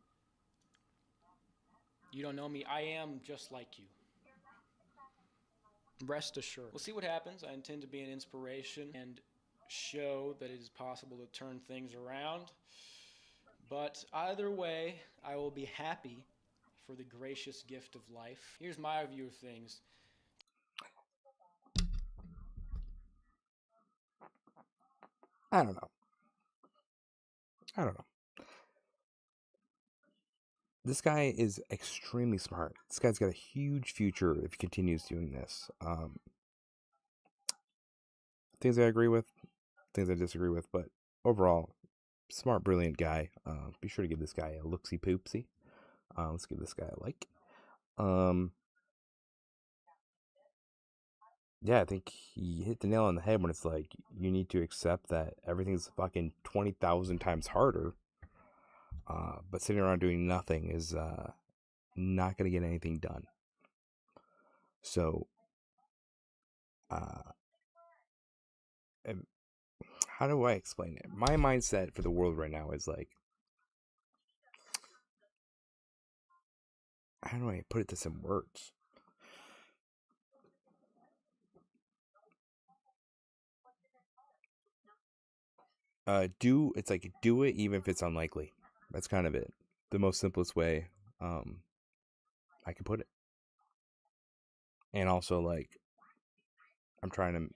You don't know me. I am just like you. Rest assured. We'll see what happens. I intend to be an inspiration and show that it is possible to turn things around. But either way, I will be happy for the gracious gift of life. Here's my view of things. I don't know. This guy is extremely smart. This guy's got a huge future if he continues doing this. Things I agree with, things I disagree with, but overall, smart, brilliant guy. Be sure to give this guy a looksy poopsy. Let's give this guy a like. Yeah, I think he hit the nail on the head when it's like you need to accept that everything's fucking 20,000 times harder. But sitting around doing nothing is not going to get anything done. So, uh, how do I explain it? My mindset for the world right now is like, how do I put this in words? Do it even if it's unlikely. That's kind of it. The most simplest way I can put it. And also, like, I'm trying to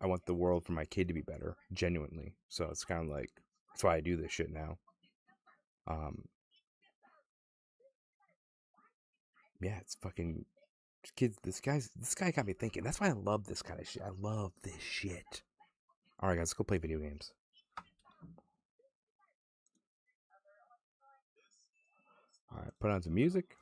I want the world for my kid to be better, genuinely. So it's kind of like that's why I do this shit now. Yeah, it's fucking kids. This guy got me thinking. That's why I love this kind of shit. I love this shit. All right, guys, let's go play video games. All right, put on some music.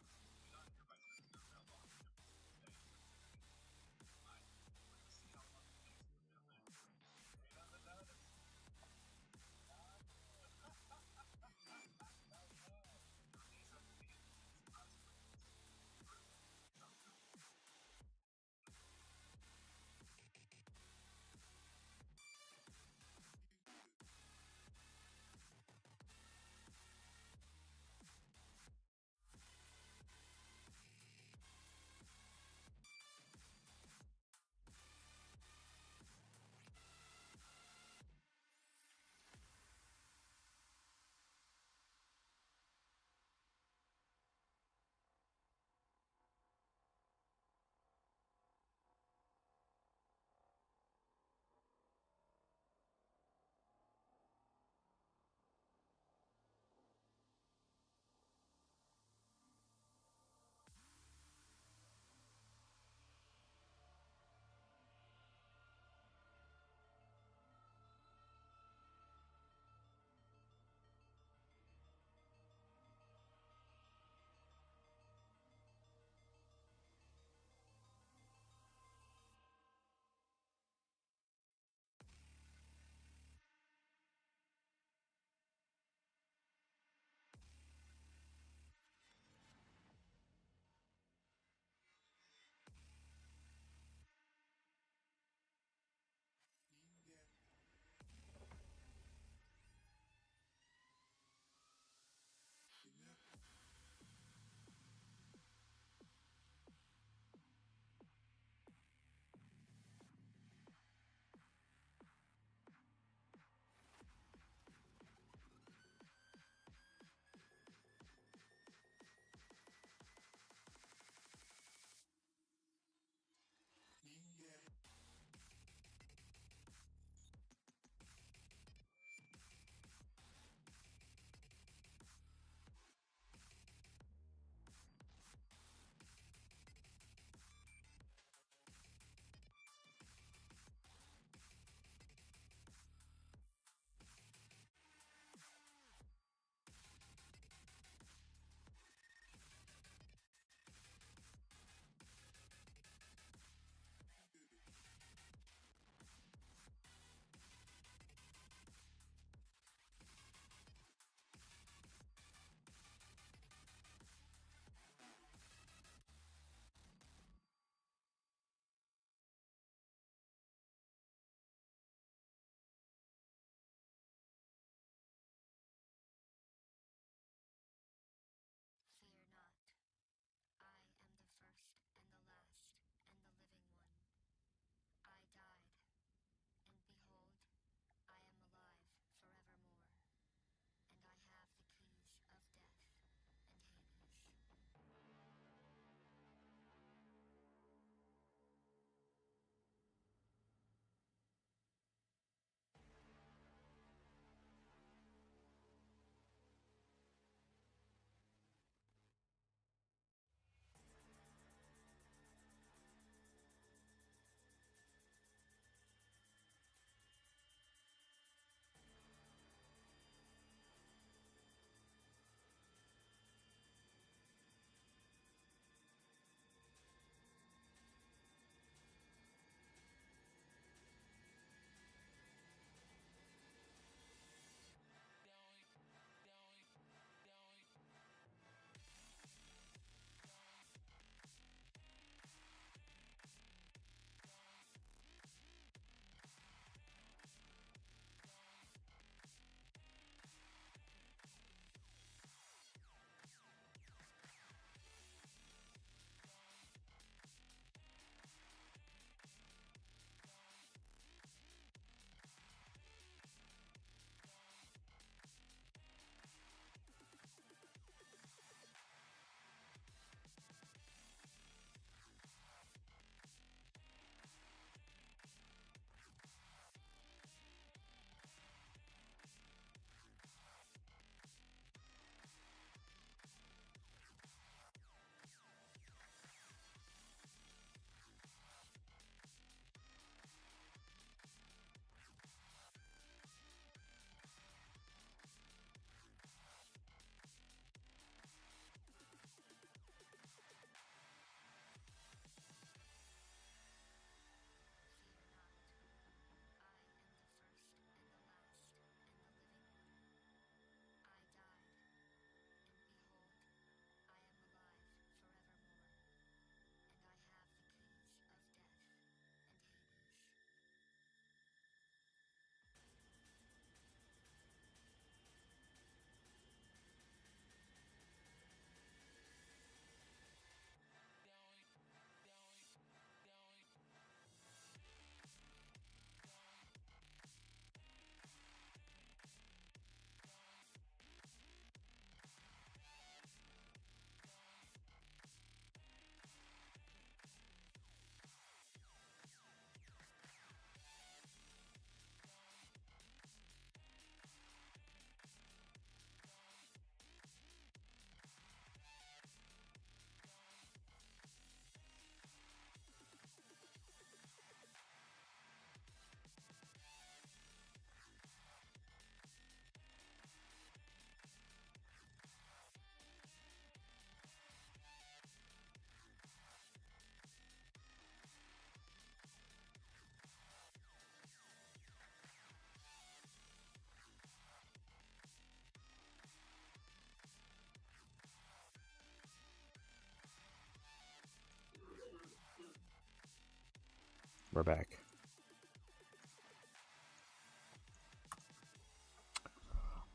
We're back.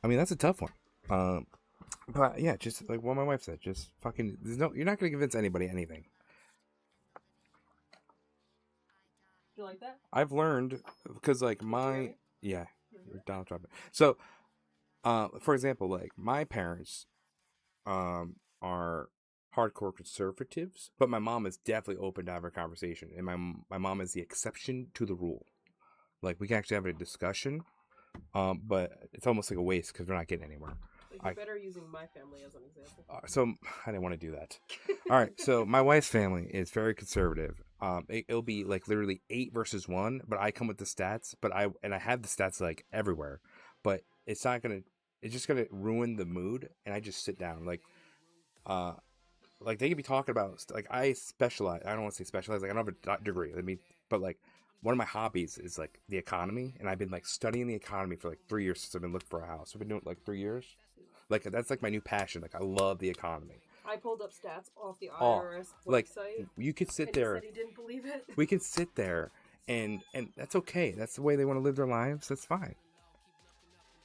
I mean, that's a tough one. But yeah, just like what my wife said, just fucking. You're not gonna convince anybody anything. You like that? I've learned because like Donald Trump. So, for example, like my parents, are hardcore conservatives, but my mom is definitely open to have a conversation, and my mom is the exception to the rule. Like we can actually have a discussion, but it's almost like a waste because we're not getting anywhere. Like you're better using my family as an example. So I didn't want to do that. All right, so my wife's family is very conservative. It'll be like literally 8 versus 1, but I come with the stats, but I have the stats like everywhere, but it's just gonna ruin the mood, and I just sit down like they could be talking about like I specialize. I don't want to say specialize. Like I don't have a degree. But like one of my hobbies is like the economy, and I've been like studying the economy for like 3 years since I've been looking for a house. I've been doing it like 3 years. Like that's like my new passion. Like I love the economy. I pulled up stats off the IRS website. Like you could sit there. He said he didn't believe it. We can sit there, and that's okay. That's the way they want to live their lives. That's fine.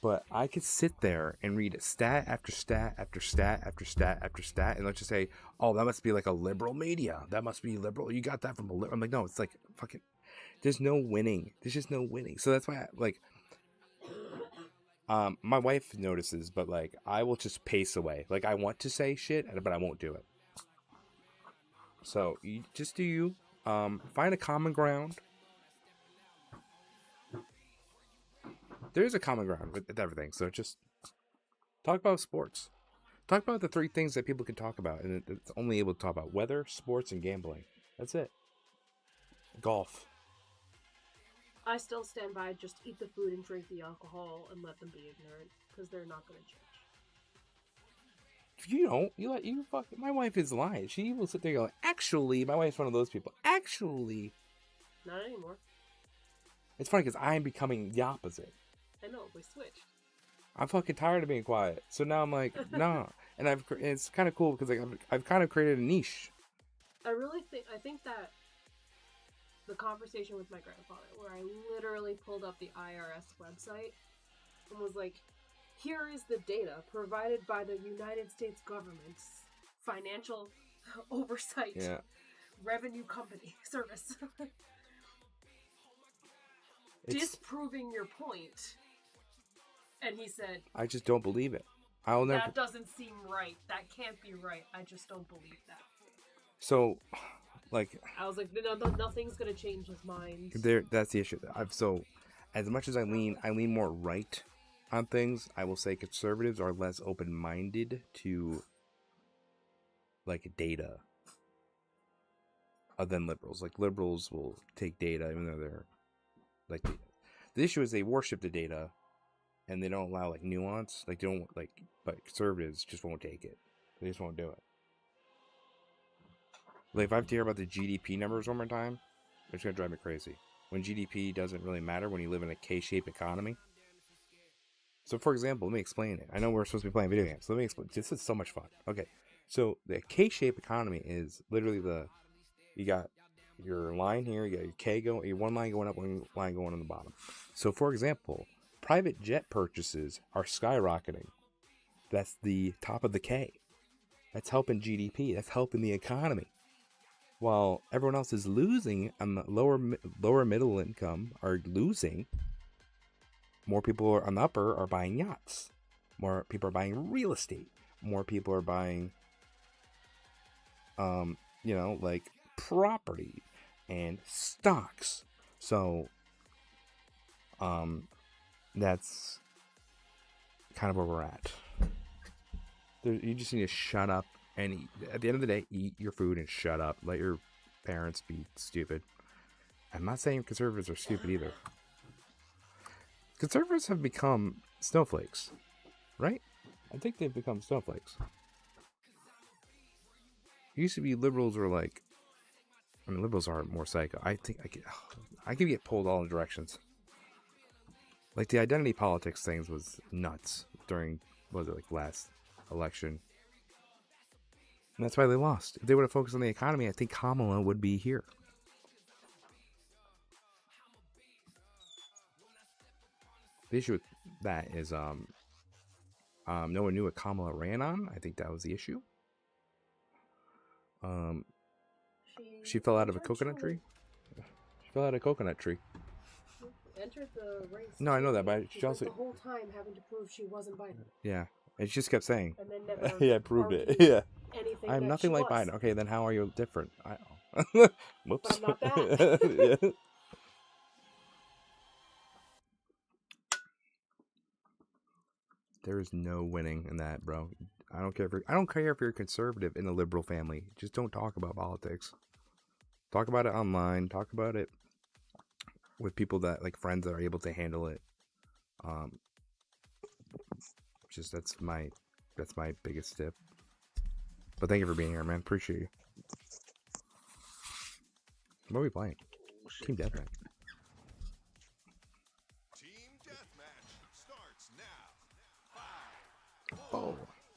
But I could sit there and read stat after stat after stat after stat after stat, and let's just say, oh, that must be like a liberal media. That must be liberal. You got that from a liberal. I'm like, no, it's like fucking. There's no winning. There's just no winning. So that's why, my wife notices, but like I will just pace away. Like I want to say shit, but I won't do it. So you just do you. Find a common ground. There is a common ground with everything. So just talk about sports. Talk about the 3 things that people can talk about, and it's only able to talk about: weather, sports, and gambling. That's it. Golf. I still stand by just eat the food and drink the alcohol and let them be ignorant, because they're not going to change. If you don't, my wife is lying. She will sit there and go, actually, my wife's one of those people. Actually. Not anymore. It's funny because I am becoming the opposite. I know, we switched. I'm fucking tired of being quiet. So now I'm like, nah. And it's kind of cool because like I've kind of created a niche. I think that the conversation with my grandfather, where I literally pulled up the IRS website and was like, here is the data provided by the United States government's financial oversight revenue company service. Disproving your point. And he said, I just don't believe it. I'll never. That doesn't seem right. That can't be right. I just don't believe that. So, like, I was like, nothing's gonna change his mind. That's the issue. As much as I lean more right on things. I will say conservatives are less open-minded to like data than liberals. Like liberals will take data, even though they're like the issue is they worship the data, and they don't allow like nuance. Like they don't like, but conservatives just won't take it. They just won't do it. Like if I have to hear about the GDP numbers one more time, it's gonna drive me crazy. When GDP doesn't really matter when you live in a K-shaped economy. So for example, let me explain it. I know we're supposed to be playing video games. So let me explain. This is so much fun. Okay, so the K-shaped economy is literally you got your line here, you got your K going, your one line going up, one line going on the bottom. So for example, private jet purchases are skyrocketing. That's the top of the K. That's helping GDP. That's helping the economy. While everyone else is losing, on the lower middle income are losing. More people on the upper are buying yachts. More people are buying real estate. More people are buying, like property and stocks. So, that's kind of where we're at. You just need to shut up and eat. At the end of the day, eat your food and shut up. Let your parents be stupid. I'm not saying conservatives are stupid either. Conservatives have become snowflakes, right? I think they've become snowflakes. It used to be liberals were like, liberals are more psycho. I think I could get pulled all in directions. Like the identity politics things was nuts during, last election. And that's why they lost. If they would have focused on the economy, I think Kamala would be here. The issue with that is no one knew what Kamala ran on. I think that was the issue. She fell out of a coconut tree. She fell out of a coconut tree. Entered the race. No, I know that, but she spent also the whole time having to prove she wasn't Biden. yeah, and she just kept saying, And then never "Yeah, I proved it. argued Yeah, anything I'm that nothing she like was. Biden." Okay, then how are you different? Whoops. But I'm not that. Yeah. There is no winning in that, bro. I don't care if you're conservative in a liberal family. Just don't talk about politics. Talk about it online. Talk about it with people that like friends that are able to handle it. Just that's my biggest tip. But thank you for being here, man. Appreciate you. What are we playing? Team Deathmatch.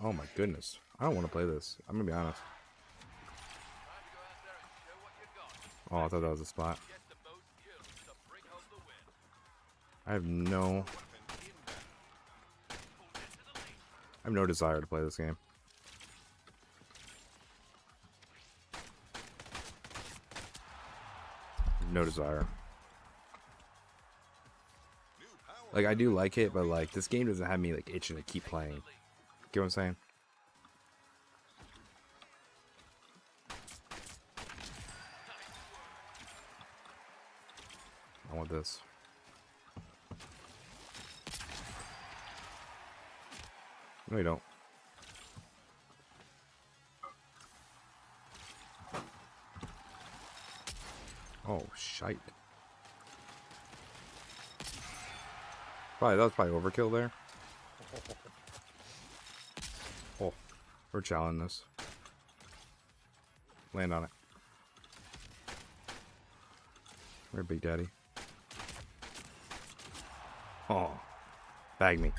Oh my goodness. I don't want to play this. I'm gonna be honest. Oh, I thought that was a spot. I have no desire to play this game. No desire. Like, I do like it, but like this game doesn't have me like itching to keep playing. Get what I'm saying? I want this. No, you don't. Oh, shite. That was probably overkill there. Oh, we're challenging this. Land on it. Where, Big Daddy? Oh, bag me.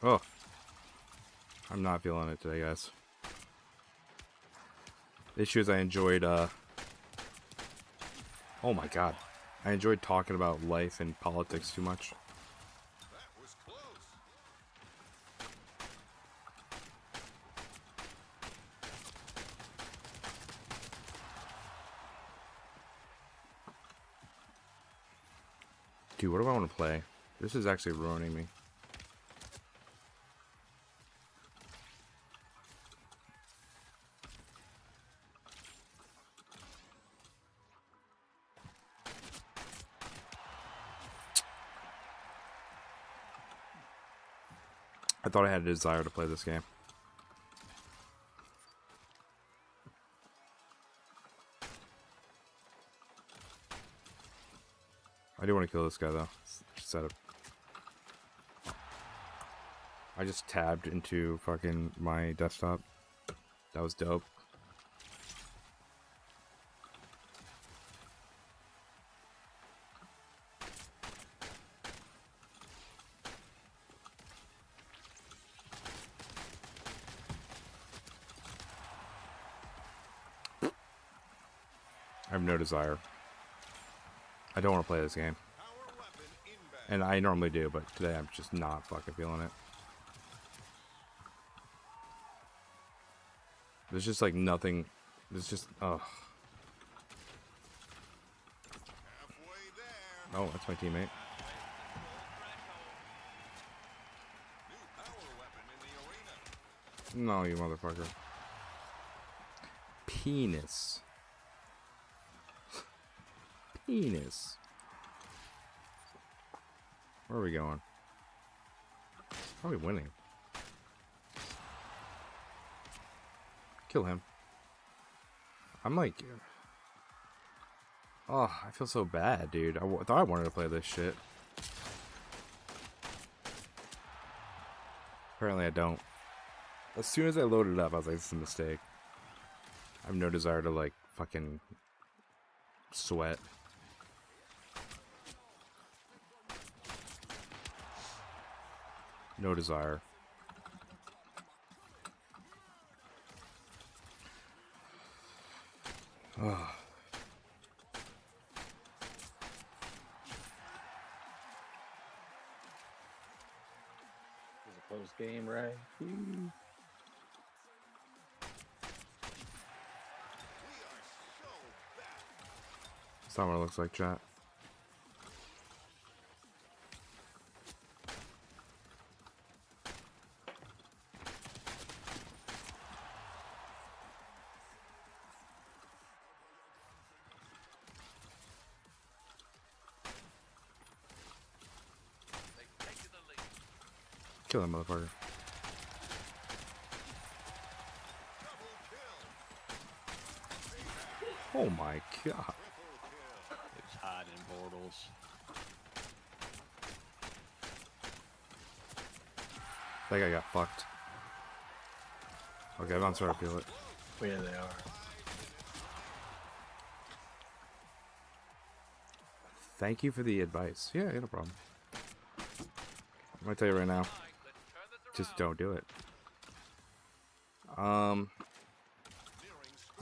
Oh, I'm not feeling it today, guys. The issue is I enjoyed, oh my god. I enjoyed talking about life and politics too much. That was close. Dude, what do I want to play? This is actually ruining me. I thought I had a desire to play this game. I do want to kill this guy though. Setup. I just tabbed into fucking my desktop. That was dope. I have no desire. I don't want to play this game. And I normally do, but today I'm just not fucking feeling it. There's just like nothing. There's just, ugh. Oh, that's my teammate. No, you motherfucker. Penis. Penis. Where are we going? How are we winning? Kill him. I'm like... Oh, I feel so bad, dude. I thought I wanted to play this shit. Apparently I don't. As soon as I loaded it up, I was like, this is a mistake. I have no desire to, like, fucking sweat. No desire. Ugh. It's a close game, right? That's not what it looks like, chat. Kill that motherfucker. Oh my god. It's hot in portals. That guy got fucked. Okay, I'm sorry to feel it. Yeah, they are. Thank you for the advice. Yeah, no problem. I'm gonna tell you right now. Just don't do it. A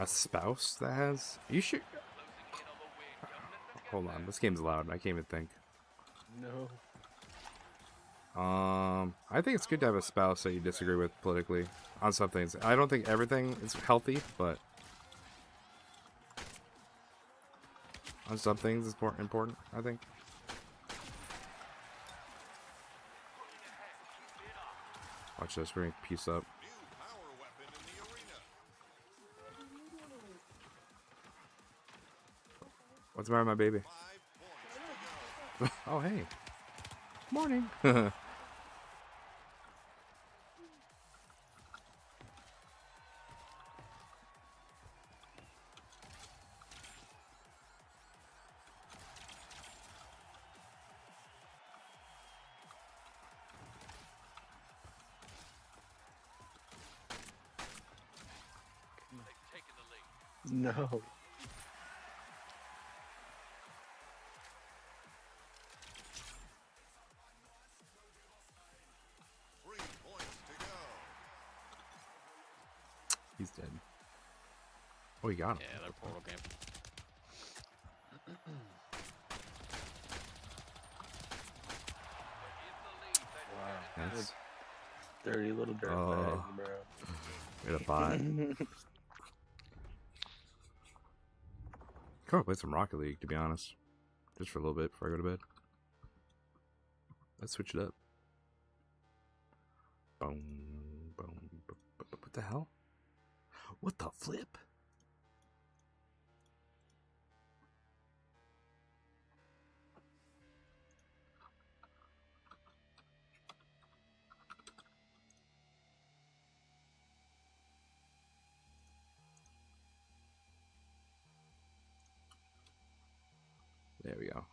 spouse that has... You should... Hold on, this game's loud. I can't even think. No. I think it's good to have a spouse that you disagree with politically on some things. I don't think everything is healthy, but on some things it's important, I think. Watch this, we're gonna piece up. What's the matter with my baby? Oh, hey. Morning. No. He's dead. Oh, he got him. Yeah, they're portal game. Wow. Nice. Dirty little dirtbag, bro. We had a bot. Come on, play some Rocket League, to be honest. Just for a little bit before I go to bed. Let's switch it up. Boom, boom, what the hell? What the flip? There we go.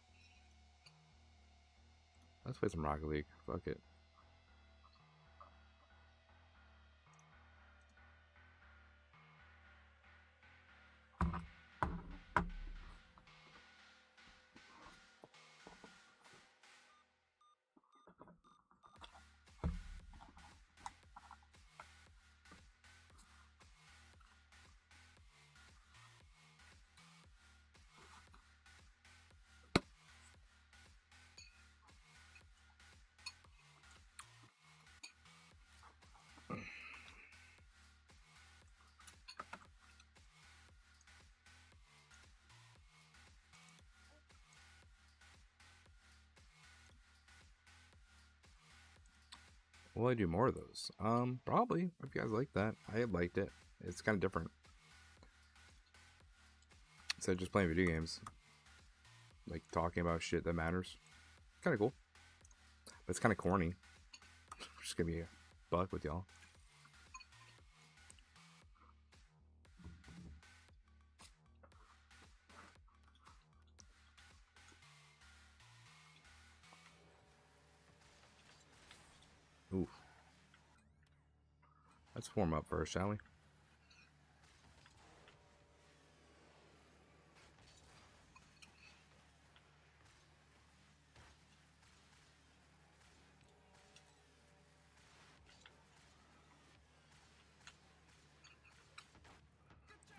Let's play some Rocket League. Fuck it. Will I do more of those? Probably. If you guys like that. I liked it. It's kind of different. Instead of just playing video games. Like, talking about shit that matters. Kind of cool. But it's kind of corny. Just gonna be a buck with y'all. Oof. Let's warm up first, shall we?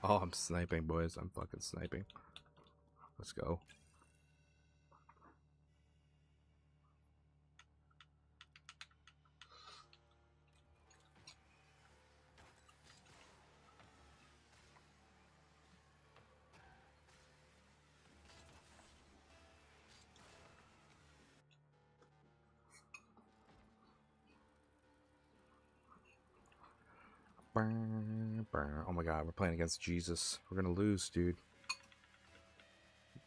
Oh, I'm sniping, boys. I'm fucking sniping. Let's go. Oh my god, we're playing against Jesus. We're gonna lose, dude.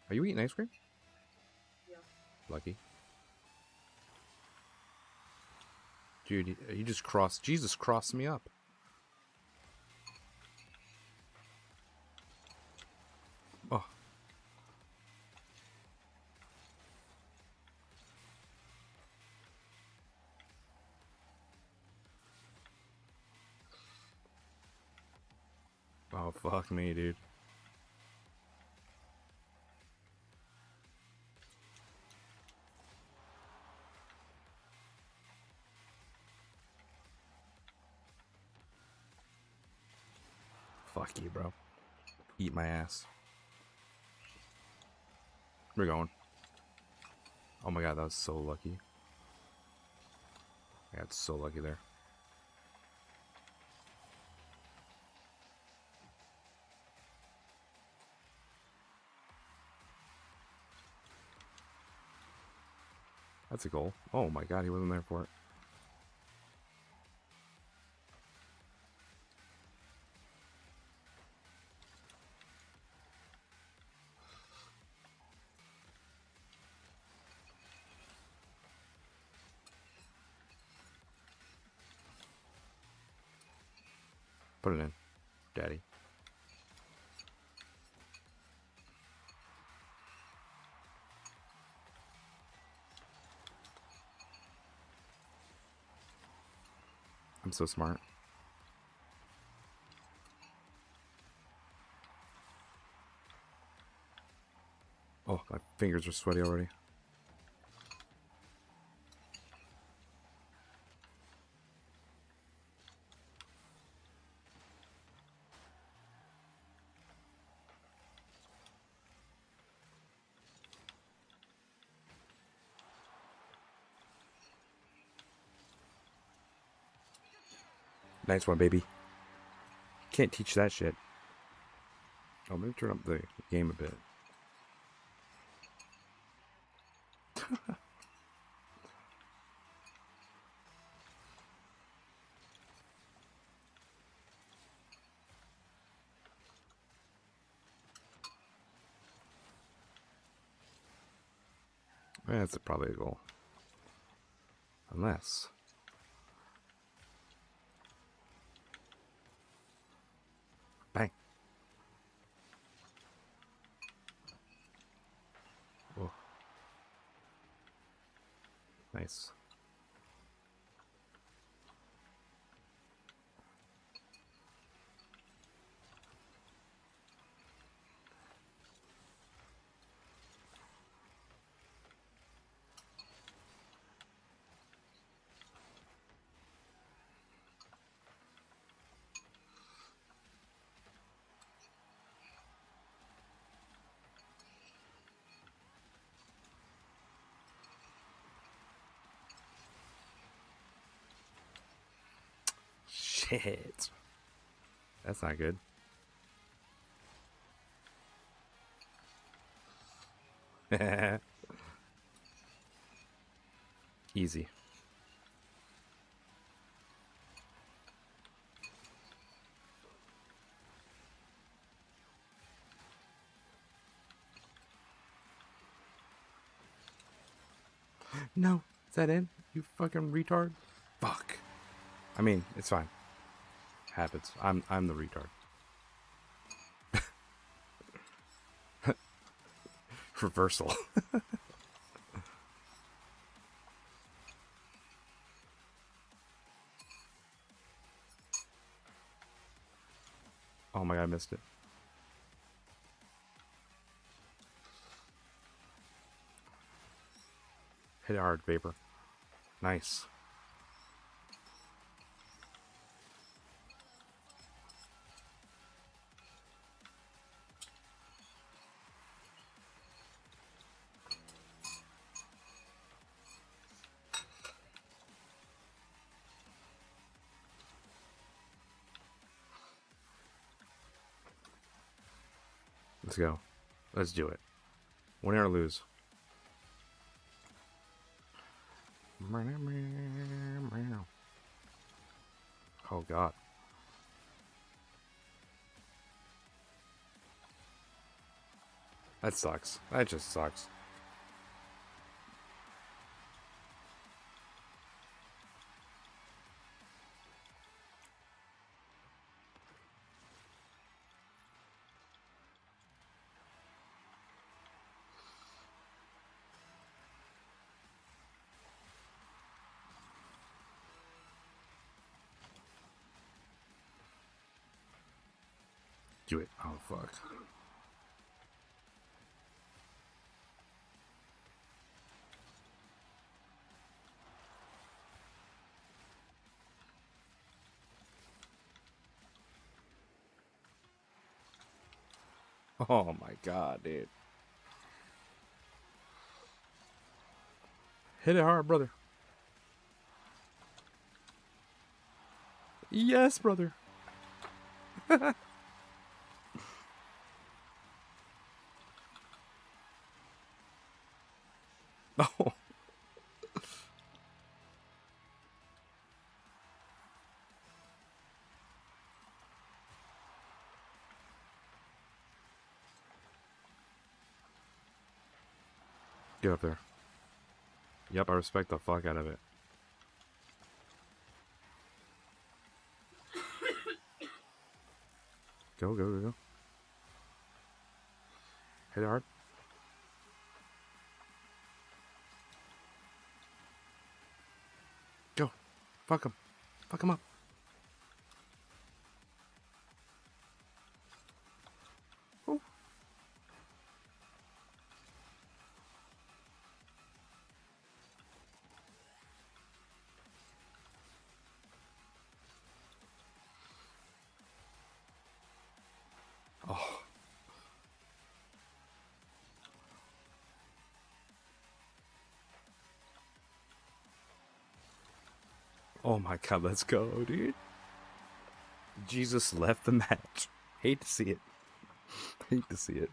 Are you eating ice cream? Yeah. Lucky. Dude, you just crossed. Jesus crossed me up. Oh. Oh, fuck me, dude. Fuck you, bro. Eat my ass. We're going. Oh my god, that was so lucky. I got so lucky there. That's a goal. Oh my god, he wasn't there for it. Put it in, daddy. I'm so smart. Oh, my fingers are sweaty already. Nice one, baby. Can't teach that shit. Oh, maybe turn up the game a bit. That's probably a goal. Unless... Bang. Whoa. Nice. Shit. That's not good. Easy. No, is that in? You fucking retard. Fuck. I mean, it's fine. Happens. I'm the retard. Reversal. Oh my god, I missed it. Hit it hard, Vapor. Nice. Let's go. Let's do it. Win or lose. Oh god. That sucks. That just sucks. Do it. Oh, fuck. Oh my god, dude. Hit it hard, brother. Yes, brother. Oh. Get up there. Yep, I respect the fuck out of it. Go, go, go, go. Hit it hard. Go. Fuck him. Fuck him up. Ooh. Oh. Oh my god, let's go, dude. Jesus left the match. Hate to see it. Hate to see it.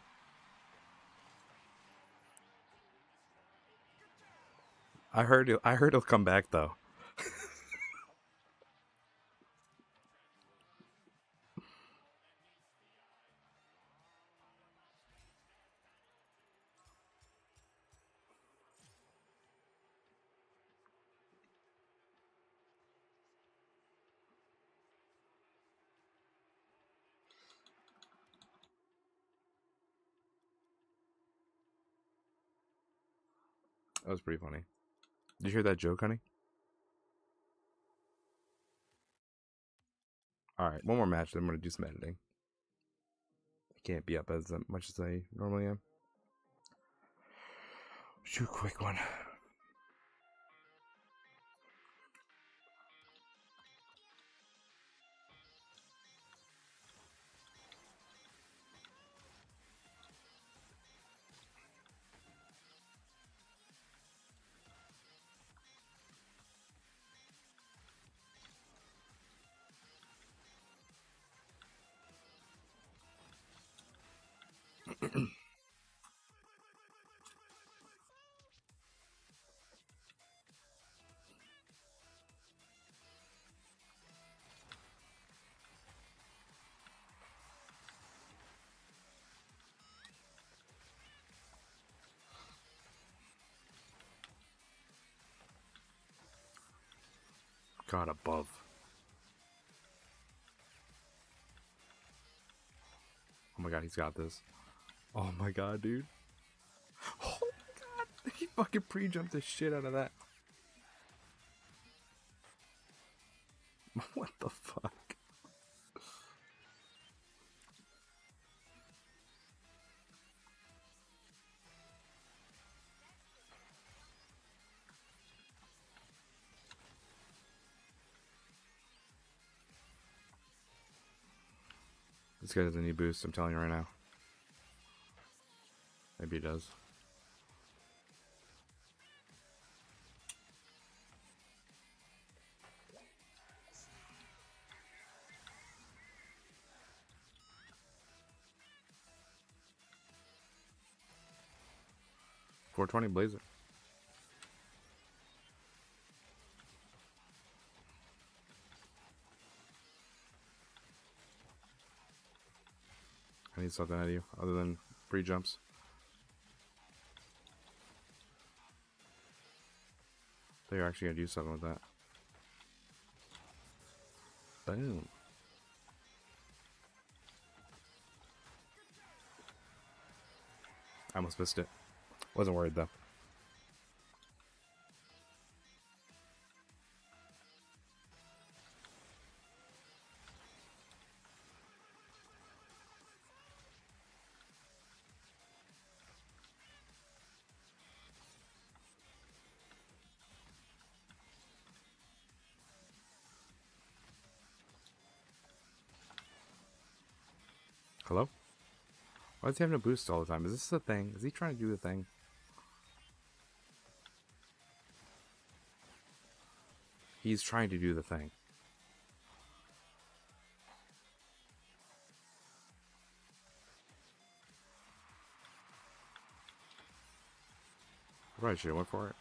I heard he'll come back though. That was pretty funny. Did you hear that joke, honey? Alright, one more match, then I'm going to do some editing. I can't be up as much as I normally am. Shoot a quick one. God above. Oh my god, he's got this. Oh my god, dude. Oh my god, he fucking pre-jumped the shit out of that. What the fuck? This guy doesn't need boost, I'm telling you right now. Maybe he does. 420 Blazer. I need something out of you other than free jumps. They're actually gonna do something with that. Boom. I almost missed it. Wasn't worried though. Hello? Why is he having a boost all the time? Is this a thing? Is he trying to do the thing? He's trying to do the thing. I probably should have went for it.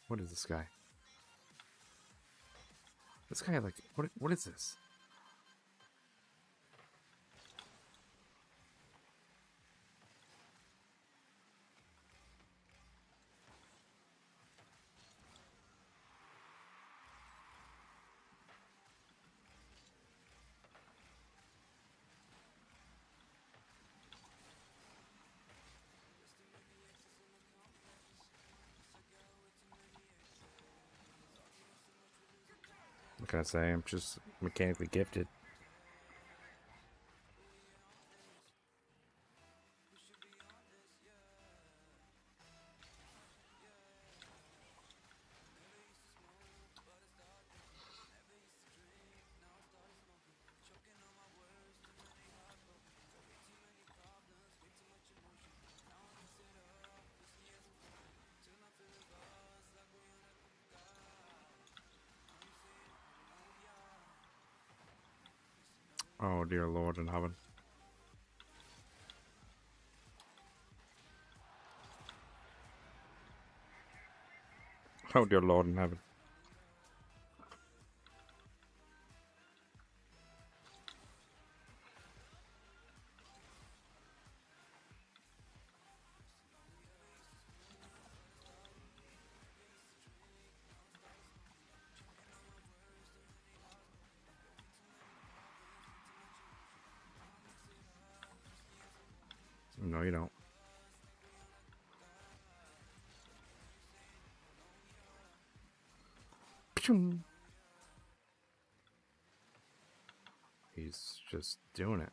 What is this guy? This guy, like, what is this? What can I say? I'm just mechanically gifted. Oh dear Lord in heaven. Oh dear Lord in heaven. No, you don't. He's just doing it.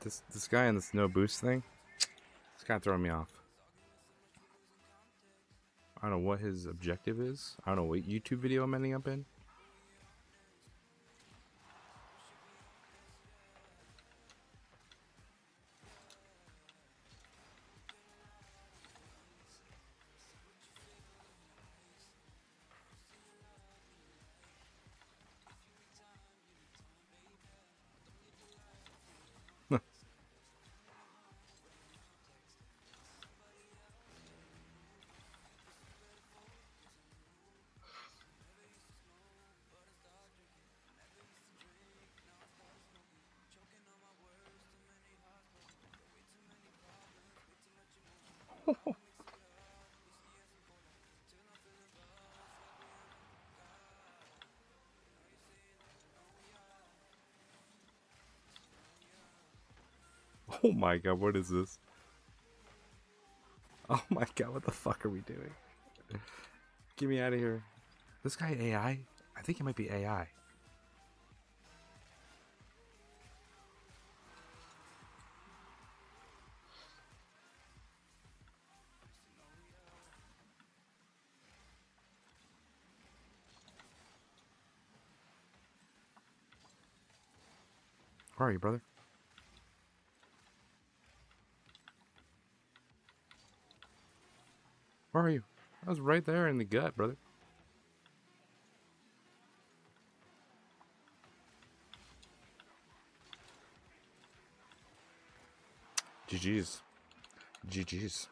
This guy in this no boost thing, it's kind of throwing me off. I don't know what his objective is. I don't know what YouTube video I'm ending up in. Oh my god, what is this? Oh my god, what the fuck are we doing? Get me out of here. This guy AI? I think he might be AI. Where are you, brother? Where are you? I was right there in the gut, brother. GG's. GG's.